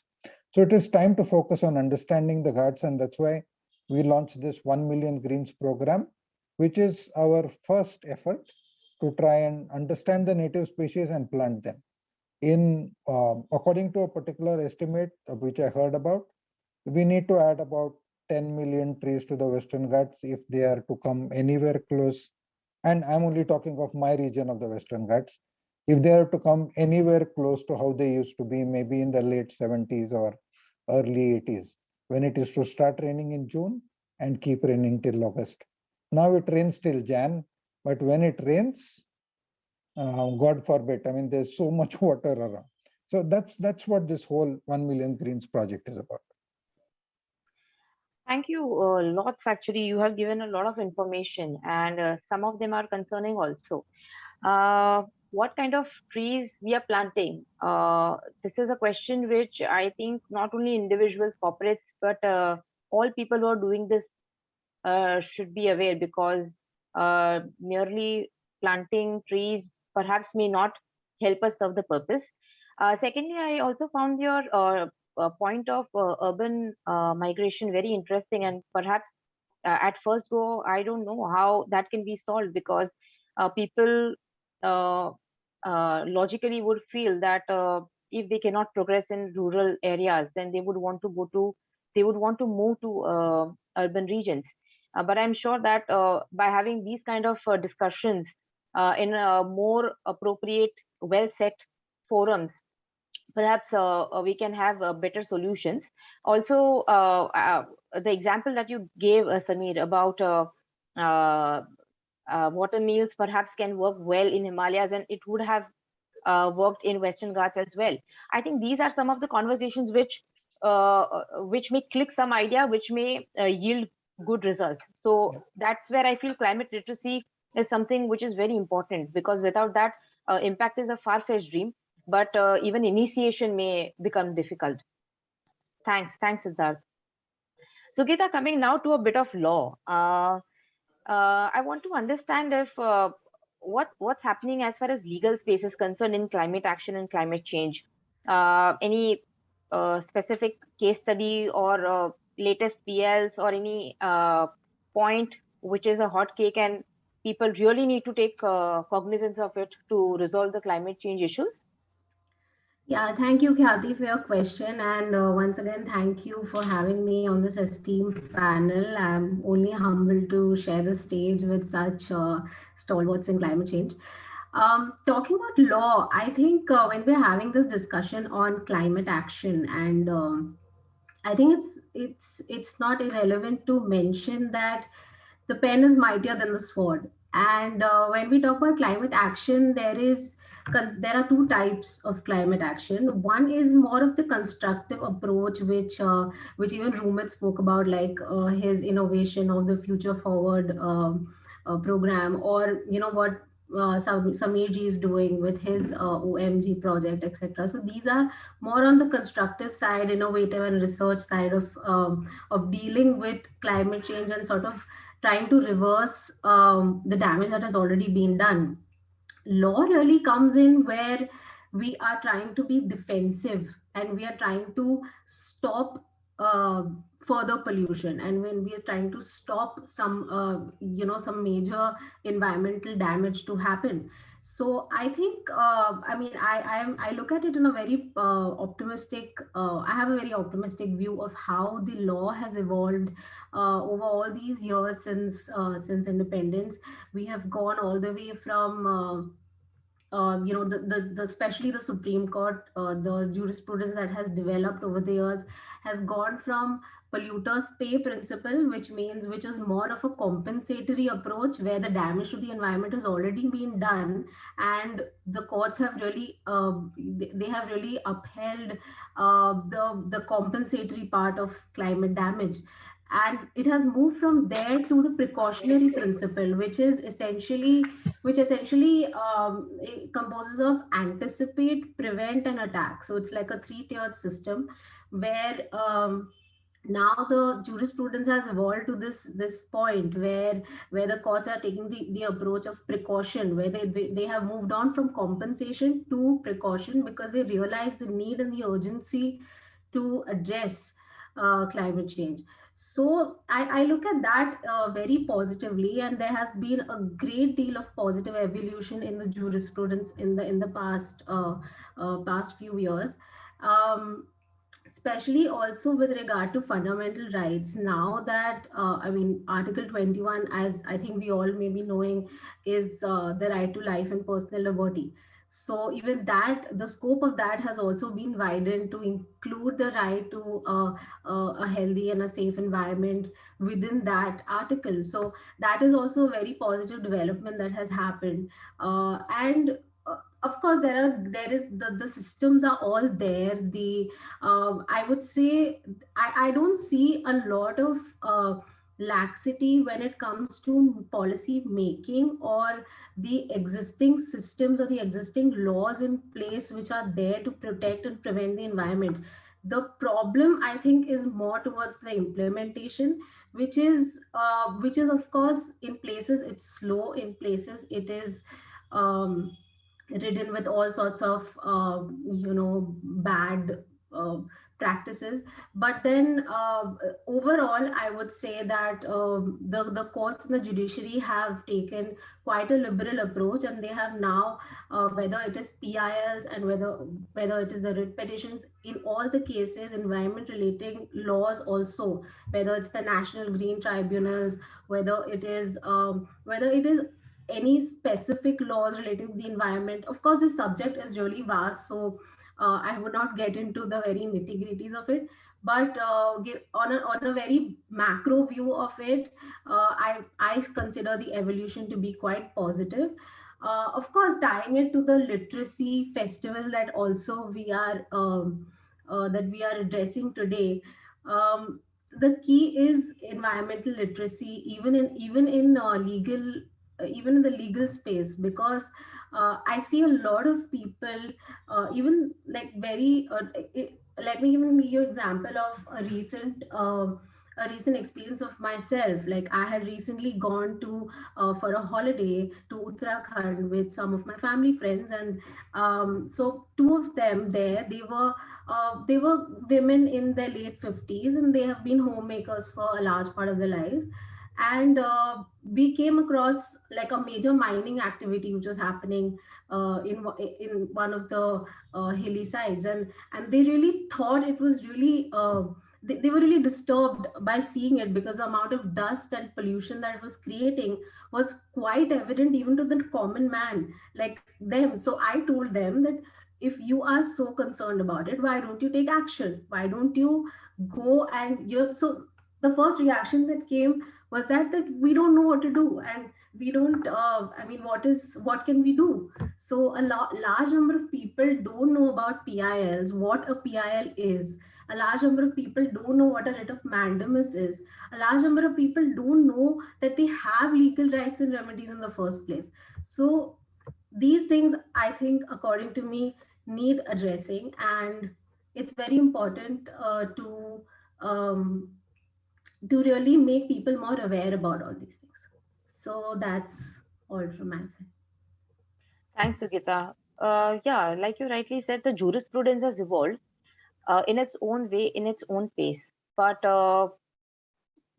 So it is time to focus on understanding the Ghats, and that's why we launched this 1 million greens program, which is our first effort to try and understand the native species and plant them. According to a particular estimate of which I heard about, we need to add about 10 million trees to the Western Ghats if they are to come anywhere close. And I'm only talking of my region of the Western Ghats. If they are to come anywhere close to how they used to be, maybe in the late 70s or early 80s, when it is to start raining in June and keep raining till August. Now it rains till Jan, but when it rains, God forbid, there's so much water around. So that's what this whole 1 million greens project is about. Thank you, lots. Actually, you have given a lot of information, and some of them are concerning also. What kind of trees we are planting? This is a question which I think not only individuals, corporates, but all people who are doing this should be aware, because merely planting trees perhaps may not help us serve the purpose. Secondly, I also found your point of urban migration very interesting, and perhaps at first go, I don't know how that can be solved, because people uh, logically would feel that if they cannot progress in rural areas, then they would want to move to urban regions. But I'm sure that by having these kind of discussions in more appropriate, well set forums, perhaps we can have better solutions. Also, the example that you gave, Samir, about water meals perhaps can work well in Himalayas, and it would have worked in Western Ghats as well. I think these are some of the conversations which may click some idea, which may yield good results. So that's where I feel climate literacy is something which is very important, because without that, impact is a far-fetched dream, but even initiation may become difficult. Thanks, Siddharth. So, Geeta, coming now to a bit of law. I want to understand if what's happening as far as legal space is concerned in climate action and climate change. Any specific case study or latest PLs or any point which is a hot cake and people really need to take cognizance of it to resolve the climate change issues? Yeah, thank you, Khyati, for your question. And once again, thank you for having me on this esteemed panel. I'm only humbled to share the stage with such stalwarts in climate change. Talking about law, I think when we're having this discussion on climate action, and I think it's not irrelevant to mention that the pen is mightier than the sword. And when we talk about climate action, there are two types of climate action. One is more of the constructive approach, which even Rumit spoke about, like his innovation of the Future Forward program, or you know what Samir ji is doing with his OMG project, etc. So these are more on the constructive side, innovative and research side of dealing with climate change and sort of trying to reverse the damage that has already been done. Law really comes in where we are trying to be defensive and we are trying to stop uh, further pollution, and when we are trying to stop some major environmental damage to happen. So I think I look at it in a very optimistic I have a very optimistic view of how the law has evolved over all these years since independence. We have gone all the way from the especially the Supreme Court, the jurisprudence that has developed over the years has gone from polluters pay principle, which is more of a compensatory approach where the damage to the environment has already been done, and the courts have really they have really upheld the compensatory part of climate damage. And it has moved from there to the precautionary principle, which essentially it composes of anticipate, prevent, and attack. So it's like a three-tiered system where now the jurisprudence has evolved to this point where the courts are taking the approach of precaution, where they have moved on from compensation to precaution because they realize the need and the urgency to address climate change. So I look at that very positively, and there has been a great deal of positive evolution in the jurisprudence in the past few years. Especially also with regard to fundamental rights, now that Article 21, as I think we all may be knowing, is the right to life and personal liberty. So even that, the scope of that has also been widened to include the right to a healthy and a safe environment within that article. So that is also a very positive development that has happened. And of course the systems are all there. The I would say I don't see a lot of laxity when it comes to policy making or the existing systems or the existing laws in place which are there to protect and prevent the environment. The problem, I think, is more towards the implementation, which is of course, in places it's slow, in places it is um, ridden with all sorts of bad uh, practices. But then overall I would say that the courts and the judiciary have taken quite a liberal approach, and they have now, whether it is PILs and whether it is the writ petitions, in all the cases environment relating laws also, whether it's the national green tribunals, whether it is any specific laws relating to the environment. Of course, this subject is really vast, so I would not get into the very nitty-gritties of it, but on a very macro view of it, I consider the evolution to be quite positive. Of course, tying it to the literacy festival that also we are addressing today. Um, the key is environmental literacy, even in the legal space, because I see a lot of people, even like very. Let me even give you an example of a recent experience of myself. Like, I had recently gone to for a holiday to Uttarakhand with some of my family friends, and so two of them there, they were women in their late 50s, and they have been homemakers for a large part of their lives. And we came across like a major mining activity which was happening in one of the hilly sides, and they really thought it was really they were really disturbed by seeing it, because the amount of dust and pollution that it was creating was quite evident even to the common man like them. So I told them that if you are so concerned about it, why don't you take action? Why don't you go and you so the first reaction that came was that we don't know what to do, and we don't I mean, what can we do? So a large number of people don't know about PILs, what a PIL is. A large number of people don't know what a writ of mandamus is. A large number of people don't know that they have legal rights and remedies in the first place. So these things, I think, according to me, need addressing, and it's very important um, to really make people more aware about all these things. So that's all from my side. Thanks, Sugita. Yeah, like you rightly said, the jurisprudence has evolved in its own way, in its own pace. But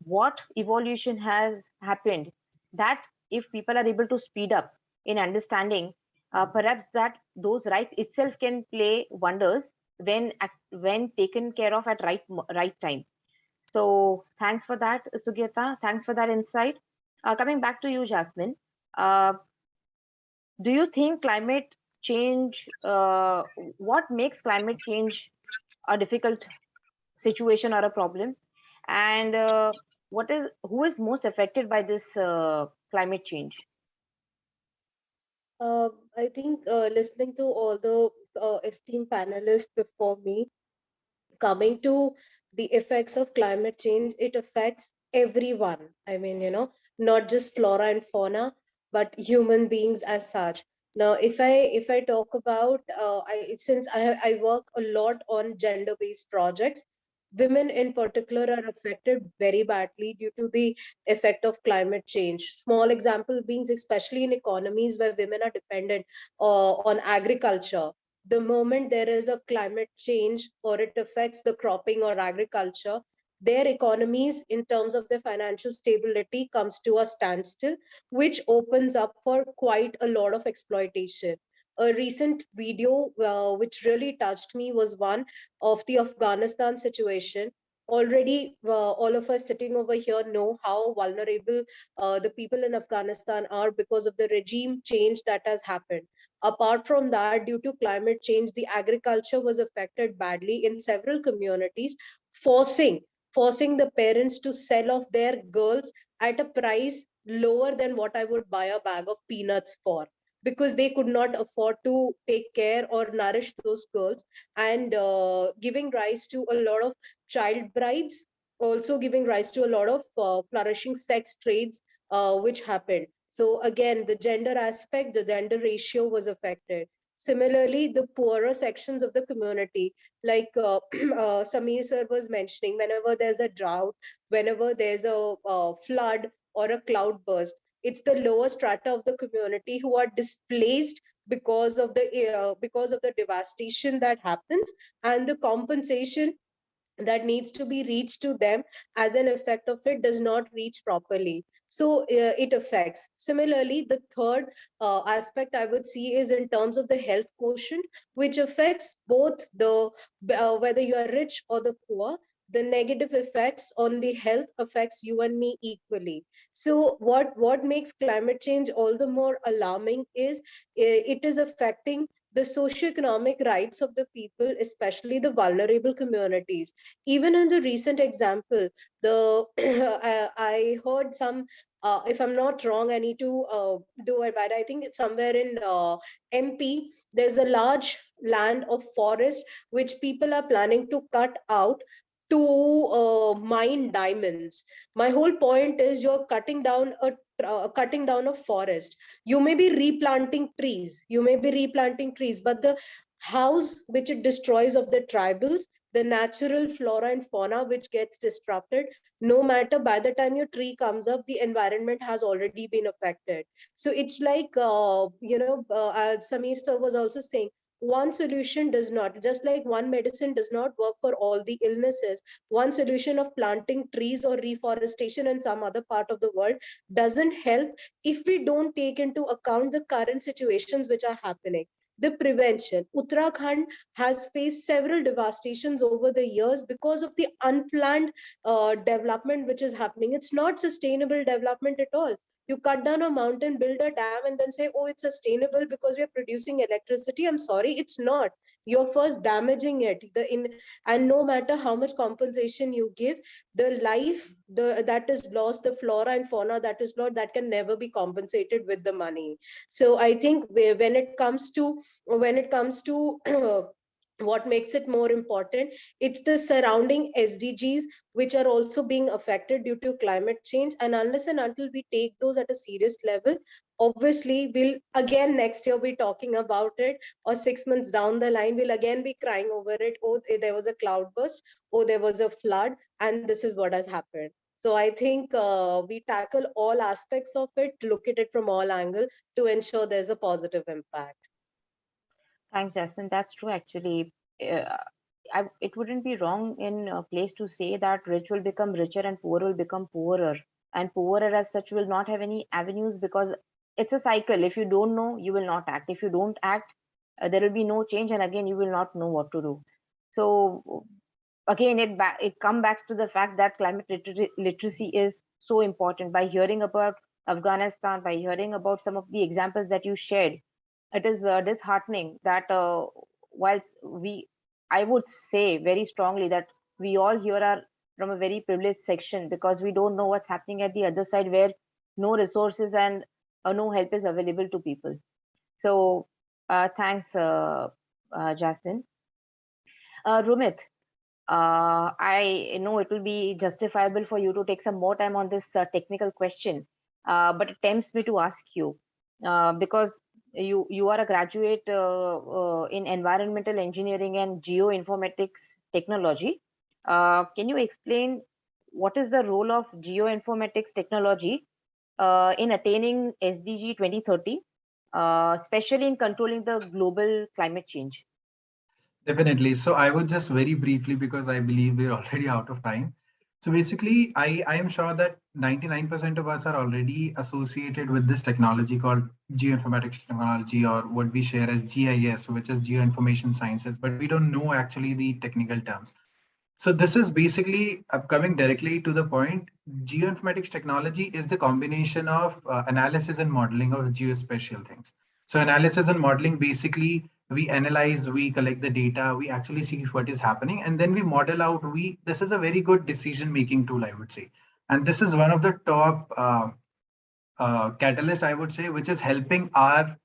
what evolution has happened, that if people are able to speed up in understanding, perhaps that those rights itself can play wonders when taken care of at right time. So thanks for that, Sugita. Thanks for that insight. Coming back to you, Jasmine. Uh, do you think climate change? What makes climate change a difficult situation or a problem? And who is most affected by this climate change? I think listening to all the esteemed panelists before me, coming to the effects of climate change, it affects everyone. I mean, not just flora and fauna, but human beings as such. Now, if I talk about, since I work a lot on gender-based projects, women in particular are affected very badly due to the effect of climate change. Small example being, especially in economies where women are dependent on agriculture, the moment there is a climate change or it affects the cropping or agriculture, their economies in terms of their financial stability comes to a standstill, which opens up for quite a lot of exploitation. A recent video which really touched me was one of the Afghanistan situation. Already all of us sitting over here know how vulnerable the people in Afghanistan are because of the regime change that has happened. Apart from that, due to climate change, the agriculture was affected badly in several communities, forcing forcing the parents to sell off their girls at a price lower than what I would buy a bag of peanuts for, because they could not afford to take care or nourish those girls, and giving rise to a lot of child brides, also giving rise to a lot of flourishing sex trades which happened. So again, the gender aspect, the gender ratio was affected. Similarly, the poorer sections of the community, like Samir sir was mentioning, whenever there's a drought, whenever there's a flood or a cloud burst, it's the lower strata of the community who are displaced because of the devastation that happens, and the compensation that needs to be reached to them as an effect of it does not reach properly. So it affects. Similarly, the third aspect I would see is in terms of the health quotient, which affects both the whether you are rich or the poor. The negative effects on the health affects you and me equally. So what makes climate change all the more alarming is it is affecting the socioeconomic rights of the people, especially the vulnerable communities. Even in the recent example, the I heard some. If I'm not wrong, I need to do it, but I think it's somewhere in MP. There's a large land of forest which people are planning to cut out to mine diamonds. My whole point is you're cutting down a forest. You may be replanting trees. You may be replanting trees, but the house which it destroys of the tribals, the natural flora and fauna which gets disrupted, no matter by the time your tree comes up, the environment has already been affected. So it's like, Samir sir was also saying, one solution does not, just like one medicine does not work for all the illnesses, one solution of planting trees or reforestation in some other part of the world doesn't help if we don't take into account the current situations which are happening. The prevention. Uttarakhand has faced several devastations over the years because of the unplanned development which is happening. It's not sustainable development at all. You cut down a mountain, build a dam, and then say, oh, it's sustainable because we are producing electricity. I'm sorry, it's not. You're first damaging it. And no matter how much compensation you give, the life that is lost, the flora and fauna that is lost, that can never be compensated with the money. So I think when it comes to what makes it more important, it's the surrounding SDGs which are also being affected due to climate change. And unless and until we take those at a serious level, obviously we'll again next year be talking about it, or 6 months down the line we'll again be crying over it. Oh, there was a cloudburst, oh, there was a flood, and this is what has happened. So I think we tackle all aspects of it, look at it from all angles to ensure there's a positive impact. Thanks, Jasmine. That's true, actually. Uh, it wouldn't be wrong in a place to say that rich will become richer and poor will become poorer. And poorer as such will not have any avenues, because it's a cycle. If you don't know, you will not act. If you don't act, there will be no change, and again, you will not know what to do. So again, it comes back to the fact that climate literacy is so important. By hearing about Afghanistan, by hearing about some of the examples that you shared, it is disheartening that whilst I would say very strongly that we all here are from a very privileged section, because we don't know what's happening at the other side, where no resources and no help is available to people. So thanks, Jasmine. Rumit, I know it will be justifiable for you to take some more time on this technical question, but it tempts me to ask you, because you are a graduate in environmental engineering and geoinformatics technology. Can you explain what is the role of geoinformatics technology in attaining SDG 2030, especially in controlling the global climate change? Definitely. So I would just very briefly, because I believe we're already out of time. So basically, I am sure that 99% of us are already associated with this technology called geoinformatics technology, or what we share as GIS, which is geoinformation sciences, but we don't know actually the technical terms. So this is basically coming directly to the point. Geoinformatics technology is the combination of analysis and modeling of geospatial things. So analysis and modeling, basically we analyze, we collect the data, we actually see what is happening, and then we model out. This is a very good decision making tool, I would say, and this is one of the top catalyst, I would say, which is helping our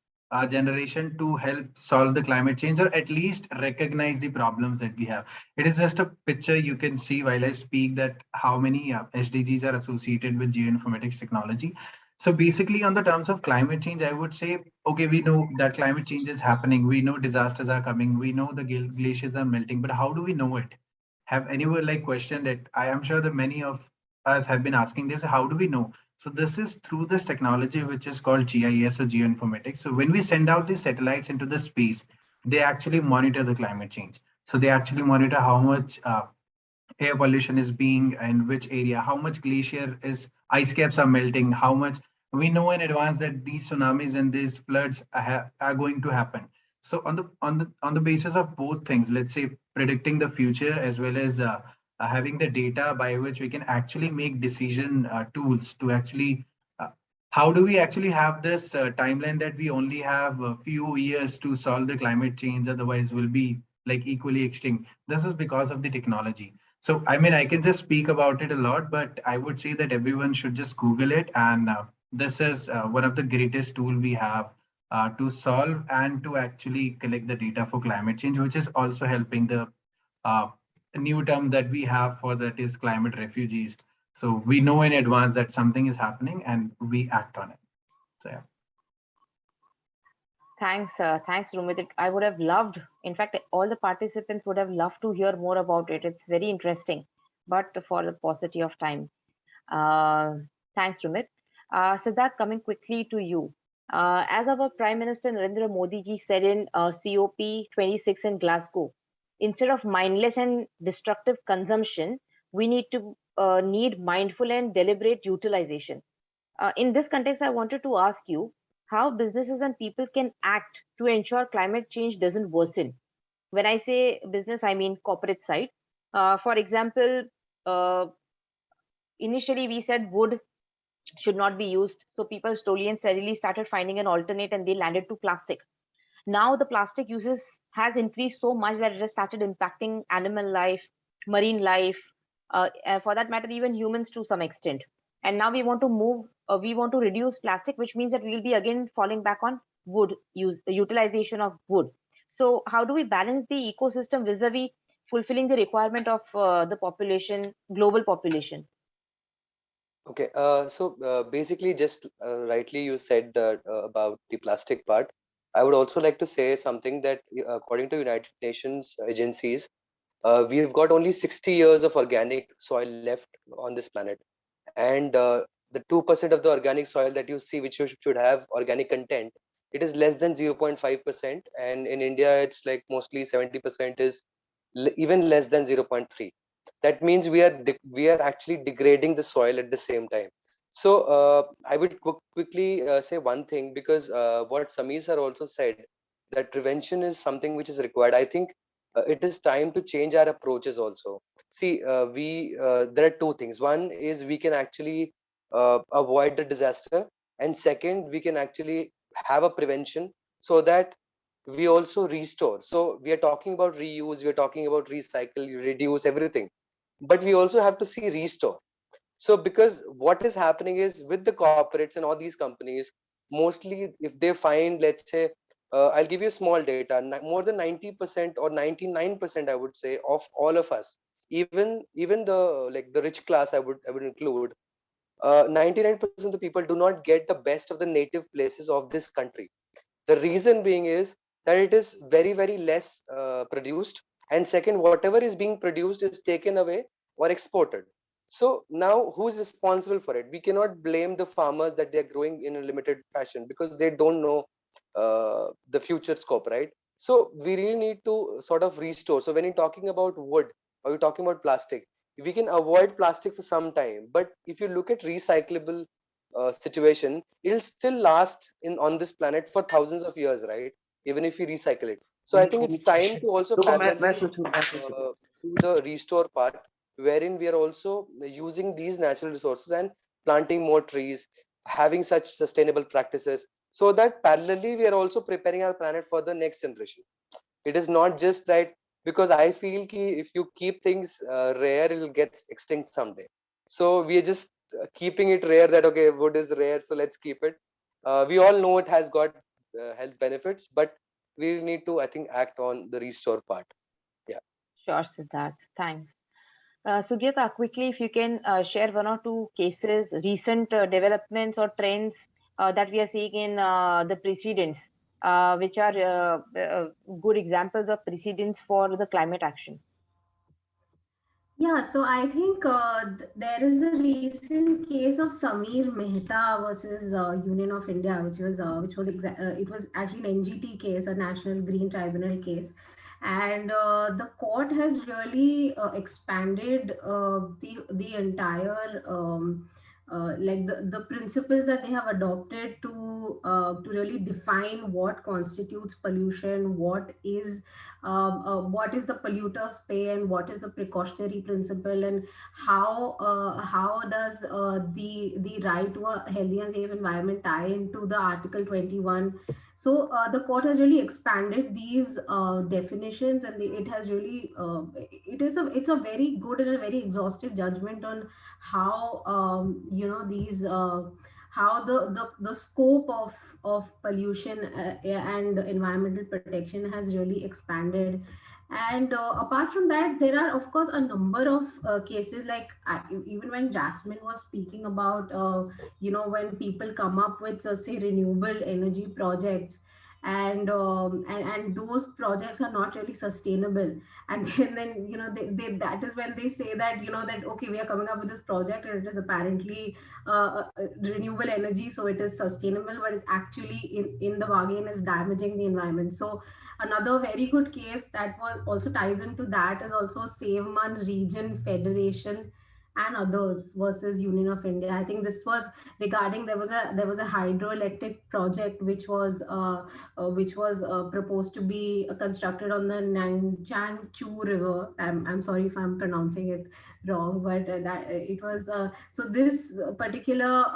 generation to help solve the climate change, or at least recognize the problems that we have. It is just a picture you can see while I speak, that how many SDGs are associated with geoinformatics technology. So basically, on the terms of climate change, I would say, okay, we know that climate change is happening. We know disasters are coming. We know the glaciers are melting, but how do we know it? Have anyone like questioned it? I am sure that many of us have been asking this. How do we know? So this is through this technology, which is called GIS or geoinformatics. So when we send out these satellites into the space, they actually monitor the climate change. So they actually monitor how much air pollution is being in which area, how much glacier is, ice caps are melting, how much we know in advance that these tsunamis and these floods are going to happen. So on the basis of both things, let's say predicting the future as well as having the data by which we can actually make decision tools to actually uh, how do we actually have this timeline that we only have a few years to solve the climate change, otherwise we'll be like equally extinct? This is because of the technology. So I mean, I can just speak about it a lot, but I would say that everyone should just Google it. And this is one of the greatest tool we have to solve and to actually collect the data for climate change, which is also helping the uh, new term that we have for that is climate refugees. So we know in advance that something is happening and we act on it. So yeah. Thanks, Rumit. I would have loved, in fact, all the participants would have loved to hear more about it. It's very interesting, but for the paucity of time. Uh, Thanks, Rumit. Siddharth, coming quickly to you. As our Prime Minister Narendra Modi ji said in COP26 in Glasgow, instead of mindless and destructive consumption, we need mindful and deliberate utilization. In this context, I wanted to ask you how businesses and people can act to ensure climate change doesn't worsen. When I say business, I mean corporate side. For example, uh, initially we said wood should not be used. So people slowly and steadily started finding an alternate and they landed to plastic. Now the plastic uses has increased so much that it has started impacting animal life, marine life, for that matter, even humans to some extent. And now we want to reduce plastic, which means that we will be again falling back on wood utilization of wood. So how do we balance the ecosystem vis-a-vis fulfilling the requirement of the population, global population? Okay, basically, just rightly you said about the plastic part. I would also like to say something that according to United Nations agencies, we've got only 60 years of organic soil left on this planet, and the 2% of the organic soil that you see, which should have organic content, it is less than 0.5%, and in India, it's like mostly 70% is even less than 0.3. That means we are actually degrading the soil at the same time. So I would quickly say one thing, because what Samir sir also said, that prevention is something which is required. I think it is time to change our approaches also. See, we there are two things. One is we can actually avoid the disaster, and second, we can actually have a prevention so that we also restore. So we are talking about reuse, we are talking about recycle, reduce, everything, but we also have to see restore. So because what is happening is, with the corporates and all these companies, mostly if they find, let's say, I'll give you small data, more than 90% or 99%, I would say, of all of us, even the like the rich class, I would include, 99% of the people do not get the best of the native places of this country. The reason being is that it is very, very less produced, and second, whatever is being produced is taken away or exported. So now who is responsible for it? We cannot blame the farmers that they're growing in a limited fashion, because they don't know the future scope, right? So we really need to sort of restore. So when you're talking about wood or you're talking about plastic, we can avoid plastic for some time, but if you look at recyclable situation, it'll still last in on this planet for thousands of years, right? Even if we recycle it. So I think it's time to also parallelly do the restore part, wherein we are also using these natural resources and planting more trees, having such sustainable practices, so that parallelly we are also preparing our planet for the next generation. It is not just that, because I feel ki if you keep things rare, it will get extinct someday. So we are just keeping it rare, that okay, wood is rare, so let's keep it. We all know it has got health benefits, but we need to, I think, act on the restore part. Yeah. Sure, Siddharth. Thanks. Sugyata, quickly, if you can share one or two cases, recent developments or trends that we are seeing in the precedents, which are good examples of precedents for the climate action. Yeah, so I think there is a recent case of Samir Mehta versus Union of India, it was actually an NGT case, a National Green Tribunal case, and the court has really expanded the entire like the principles that they have adopted to really define what constitutes pollution, what is what is the polluters pay and what is the precautionary principle, and how does the right to a healthy and safe environment tie into the Article 21. So the court has really expanded these definitions, and it has really it's a very good and a very exhaustive judgment on how these how the scope of pollution and environmental protection has really expanded. And apart from that, there are of course a number of cases, like even when Jasmine was speaking about when people come up with say renewable energy projects, and those projects are not really sustainable, and then that is when they say that that okay, we are coming up with this project and it is apparently renewable energy, so it is sustainable, but it's actually in the bargain is damaging the environment. So another very good case that was also ties into that is also Save Man Region Federation and others versus Union of India. I think this was regarding, there was a hydroelectric project which was proposed to be constructed on the Nangchang-Chu River. I'm sorry if I'm pronouncing it wrong, but that it was so this particular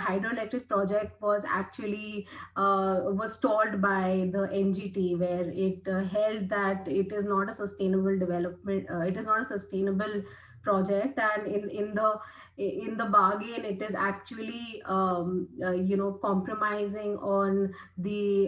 hydroelectric project was actually was stalled by the NGT, where it held that it is not a sustainable development, it is not a sustainable project, and in the bargain it is actually compromising on the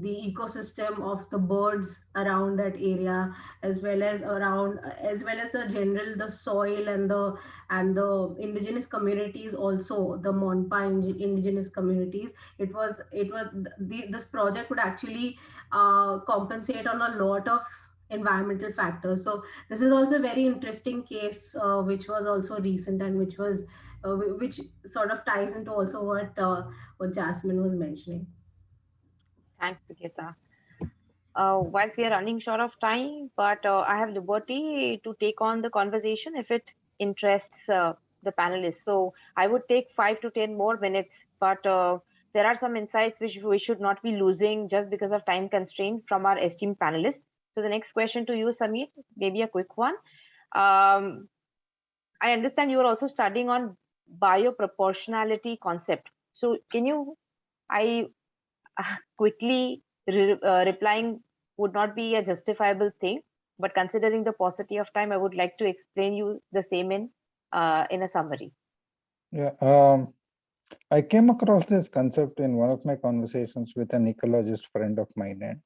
ecosystem of the birds around that area, as well as the general the soil and the indigenous communities, also the Monpa indigenous communities. This project would actually compensate on a lot of environmental factors. So this is also a very interesting case, which was also recent, and which sort of ties into also what Jasmine was mentioning. Thanks, Nikita. Whilst we are running short of time, but I have liberty to take on the conversation if it interests the panelists. So I would take 5 to 10 more minutes, but there are some insights which we should not be losing just because of time constraint from our esteemed panelists. So the next question to you, Samir, maybe a quick one. I understand you are also studying on bioproportionality concept. So can you, I quickly replying would not be a justifiable thing, but considering the paucity of time, I would like to explain you the same in a summary. Yeah, I came across this concept in one of my conversations with an ecologist friend of mine.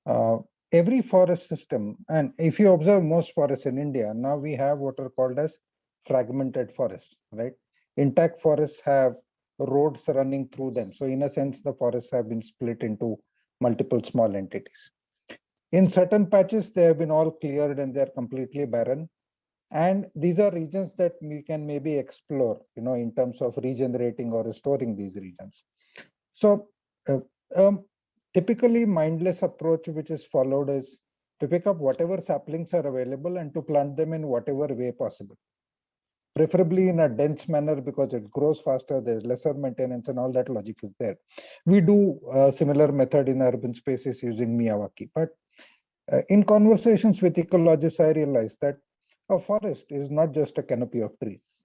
And every forest system, and if you observe most forests in India, now we have what are called as fragmented forests, right? Intact forests have roads running through them. So in a sense, the forests have been split into multiple small entities. In certain patches, they have been all cleared and they're completely barren. And these are regions that we can maybe explore, in terms of regenerating or restoring these regions. So typically mindless approach which is followed is to pick up whatever saplings are available and to plant them in whatever way possible, preferably in a dense manner because it grows faster, there's lesser maintenance, and all that logic is there. We do a similar method in urban spaces using Miyawaki, but in conversations with ecologists, I realized that a forest is not just a canopy of trees.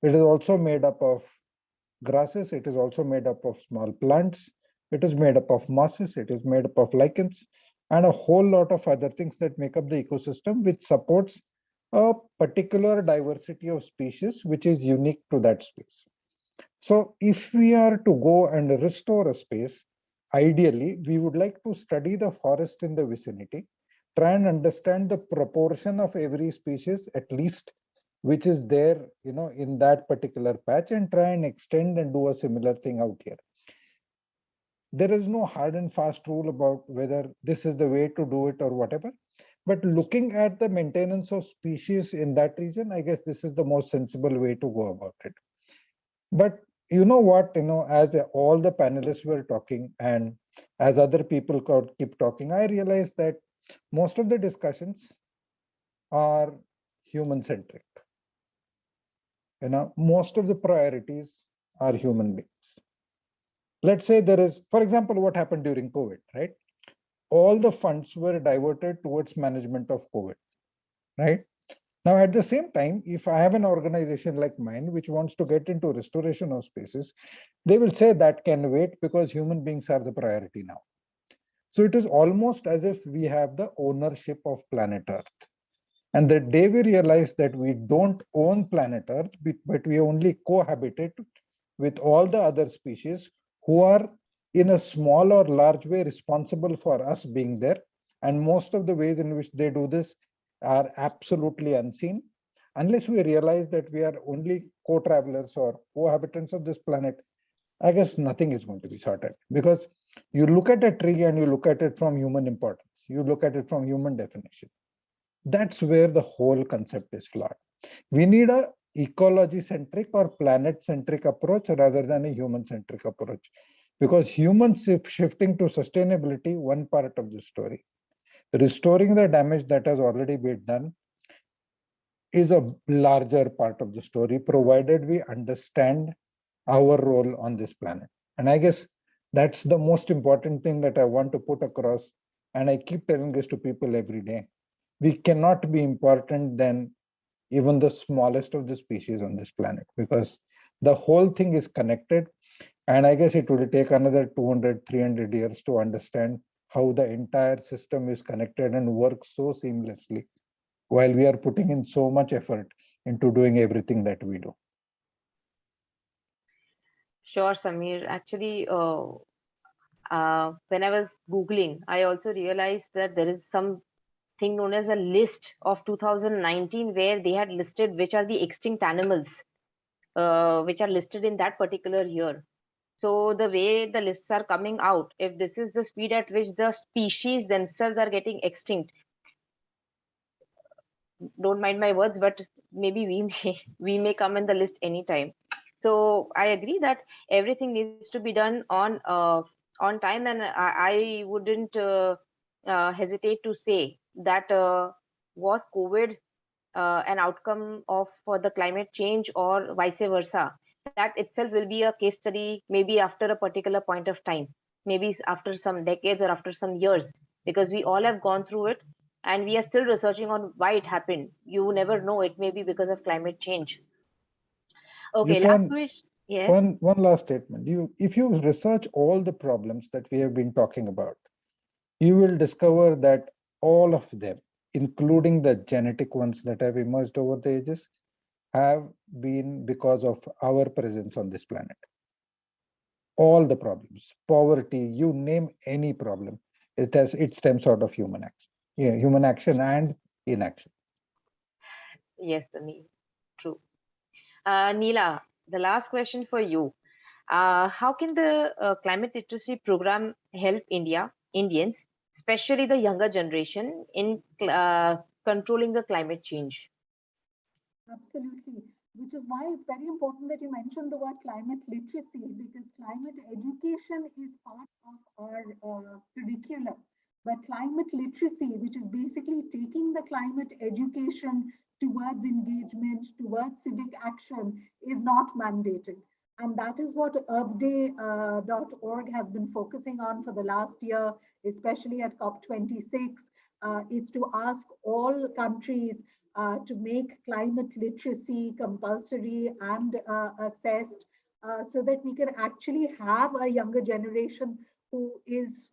It is also made up of grasses, it is also made up of small plants, it is made up of mosses, it is made up of lichens, and a whole lot of other things that make up the ecosystem, which supports a particular diversity of species, which is unique to that space. So if we are to go and restore a space, ideally, we would like to study the forest in the vicinity, try and understand the proportion of every species, at least, which is there, in that particular patch, and try and extend and do a similar thing out here. There is no hard and fast rule about whether this is the way to do it or whatever. But looking at the maintenance of species in that region, I guess this is the most sensible way to go about it. But you know what, as all the panelists were talking and as other people keep talking, I realized that most of the discussions are human-centric. Most of the priorities are human beings. Let's say there is, for example, what happened during COVID, right? all the funds were diverted towards management of COVID, right? Now, at the same time, if I have an organization like mine, which wants to get into restoration of spaces, they will say that can wait because human beings are the priority now. So it is almost as if we have the ownership of planet Earth. And the day we realize that we don't own planet Earth, but we only cohabit it with all the other species who are in a small or large way responsible for us being there. And most of the ways in which they do this are absolutely unseen. Unless we realize that we are only co-travelers or cohabitants of this planet, I guess nothing is going to be sorted, because you look at a tree and you look at it from human importance. You look at it from human definition. That's where the whole concept is flawed. We need a ecology centric or planet centric approach rather than a human centric approach, because humans shifting to sustainability, one part of the story. Restoring the damage that has already been done is a larger part of the story, provided we understand our role on this planet. And I guess that's the most important thing that I want to put across. And I keep telling this to people every day. We cannot be important than even the smallest of the species on this planet, because the whole thing is connected. And I guess it will take another 200, 300 years to understand how the entire system is connected and works so seamlessly, while we are putting in so much effort into doing everything that we do. Sure, Samir. Actually, when I was Googling, I also realized that there is some thing known as a list of 2019 where they had listed which are the extinct animals which are listed in that particular year. So the way the lists are coming out, if this is the speed at which the species themselves are getting extinct, don't mind my words, but maybe we may come in the list anytime. So I agree that everything needs to be done on time, and I wouldn't hesitate to say that was COVID an outcome of for the climate change or vice versa. That itself will be a case study, maybe after a particular point of time, maybe after some decades or after some years, because we all have gone through it and we are still researching on why it happened. You never know, it may be because of climate change. You Okay, last can, question. Yes. one last statement. If you research all the problems that we have been talking about, you will discover that all of them, including the genetic ones that have emerged over the ages, have been because of our presence on this planet. All the problems, poverty, you name any problem, it stems out of human action. Yeah, human action and inaction. Yes, Sunil. True. Neela, the last question for you. How can the climate literacy program help Indians, especially the younger generation, in controlling the climate change? Absolutely, which is why it's very important that you mentioned the word climate literacy, because climate education is part of our curriculum. But climate literacy, which is basically taking the climate education towards engagement, towards civic action, is not mandated. And that is what earthday.org has been focusing on for the last year, especially at COP26. It's to ask all countries to make climate literacy compulsory and assessed, so that we can actually have a younger generation who is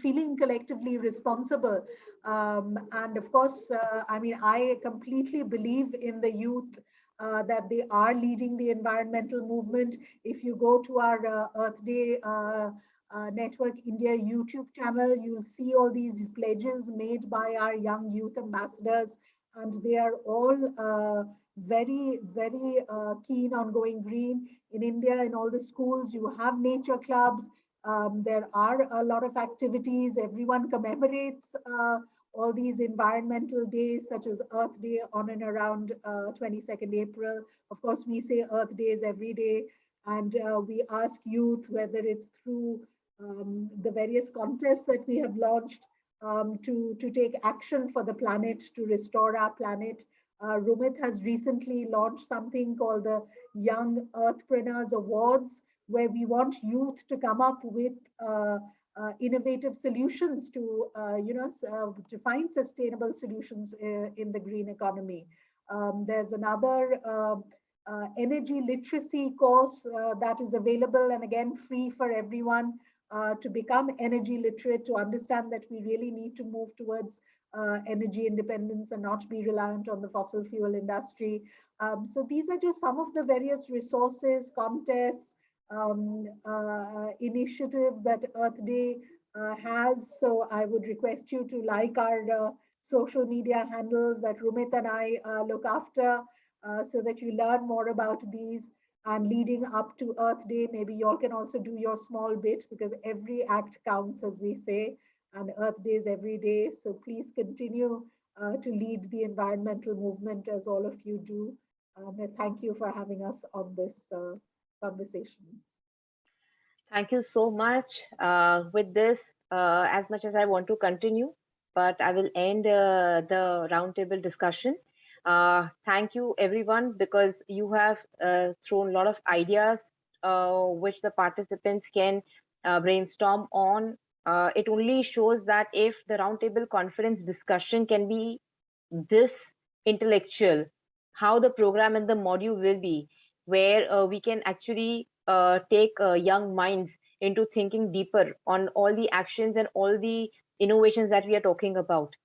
feeling collectively responsible. And of course, I mean, I completely believe in the youth, that they are leading the environmental movement. If you go to our Earth Day Network India YouTube channel, you'll see all these pledges made by our young youth ambassadors, and they are all very, very keen on going green. In India, in all the schools, you have nature clubs. There are a lot of activities. Everyone commemorates all these environmental days, such as Earth Day on and around 22nd April. Of course, we say Earth Days every day, and we ask youth, whether it's through the various contests that we have launched, to take action for the planet, to restore our planet. Rumit has recently launched something called the Young Earthpreneurs Awards, where we want youth to come up with innovative solutions to, to find sustainable solutions in the green economy. There's another energy literacy course that is available, and again, free for everyone to become energy literate, to understand that we really need to move towards energy independence and not be reliant on the fossil fuel industry. So these are just some of the various resources, contests, initiatives that Earth Day has. So I would request you to like our social media handles that Rumit and I look after, so that you learn more about these. And leading up to Earth Day, maybe you all can also do your small bit, because every act counts, as we say, and Earth Day is every day. So please continue to lead the environmental movement as all of you do. Thank you for having us on this conversation. Thank you so much. With this, as much as I want to continue, but I will end the roundtable discussion. Thank you, everyone, because you have thrown a lot of ideas which the participants can brainstorm on. It only shows that if the roundtable conference discussion can be this intellectual, how the program and the module will be, where we can actually take young minds into thinking deeper on all the actions and all the innovations that we are talking about.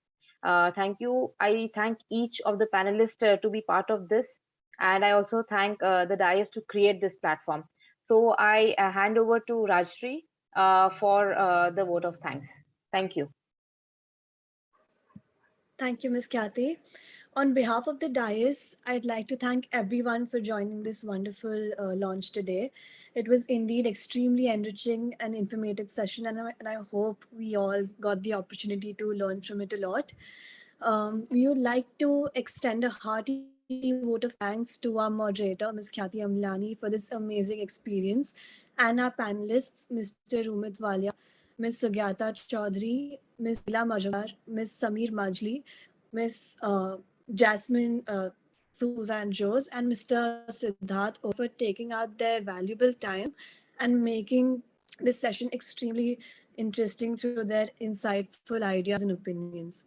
Thank you. I thank each of the panelists to be part of this. And I also thank the Dais to create this platform. So I hand over to Rajshri for the vote of thanks. Thank you. Thank you, Ms. Kathy. On behalf of the Dais, I'd like to thank everyone for joining this wonderful launch today. It was indeed extremely enriching and informative session, and I hope we all got the opportunity to learn from it a lot. We would like to extend a hearty vote of thanks to our moderator, Ms. Khyati Amlani, for this amazing experience, and our panelists, Mr. Rumit Walia, Ms. Sugyata Chaudhary, Ms. Leela Majumdar, Ms. Sameer Majli, Ms. Jasmine Suzanne Jose, and Mr. Siddharth for taking out their valuable time and making this session extremely interesting through their insightful ideas and opinions.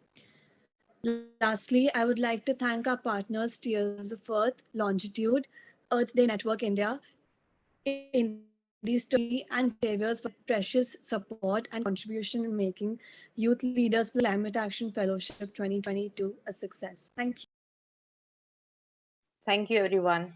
Lastly, I would like to thank our partners, Tears of Earth, Longitude, Earth Day Network India, Indie Story, and Saviours for their precious support and contribution in making Youth Leaders for Climate Action Fellowship 2022 a success. Thank you. Thank you, everyone.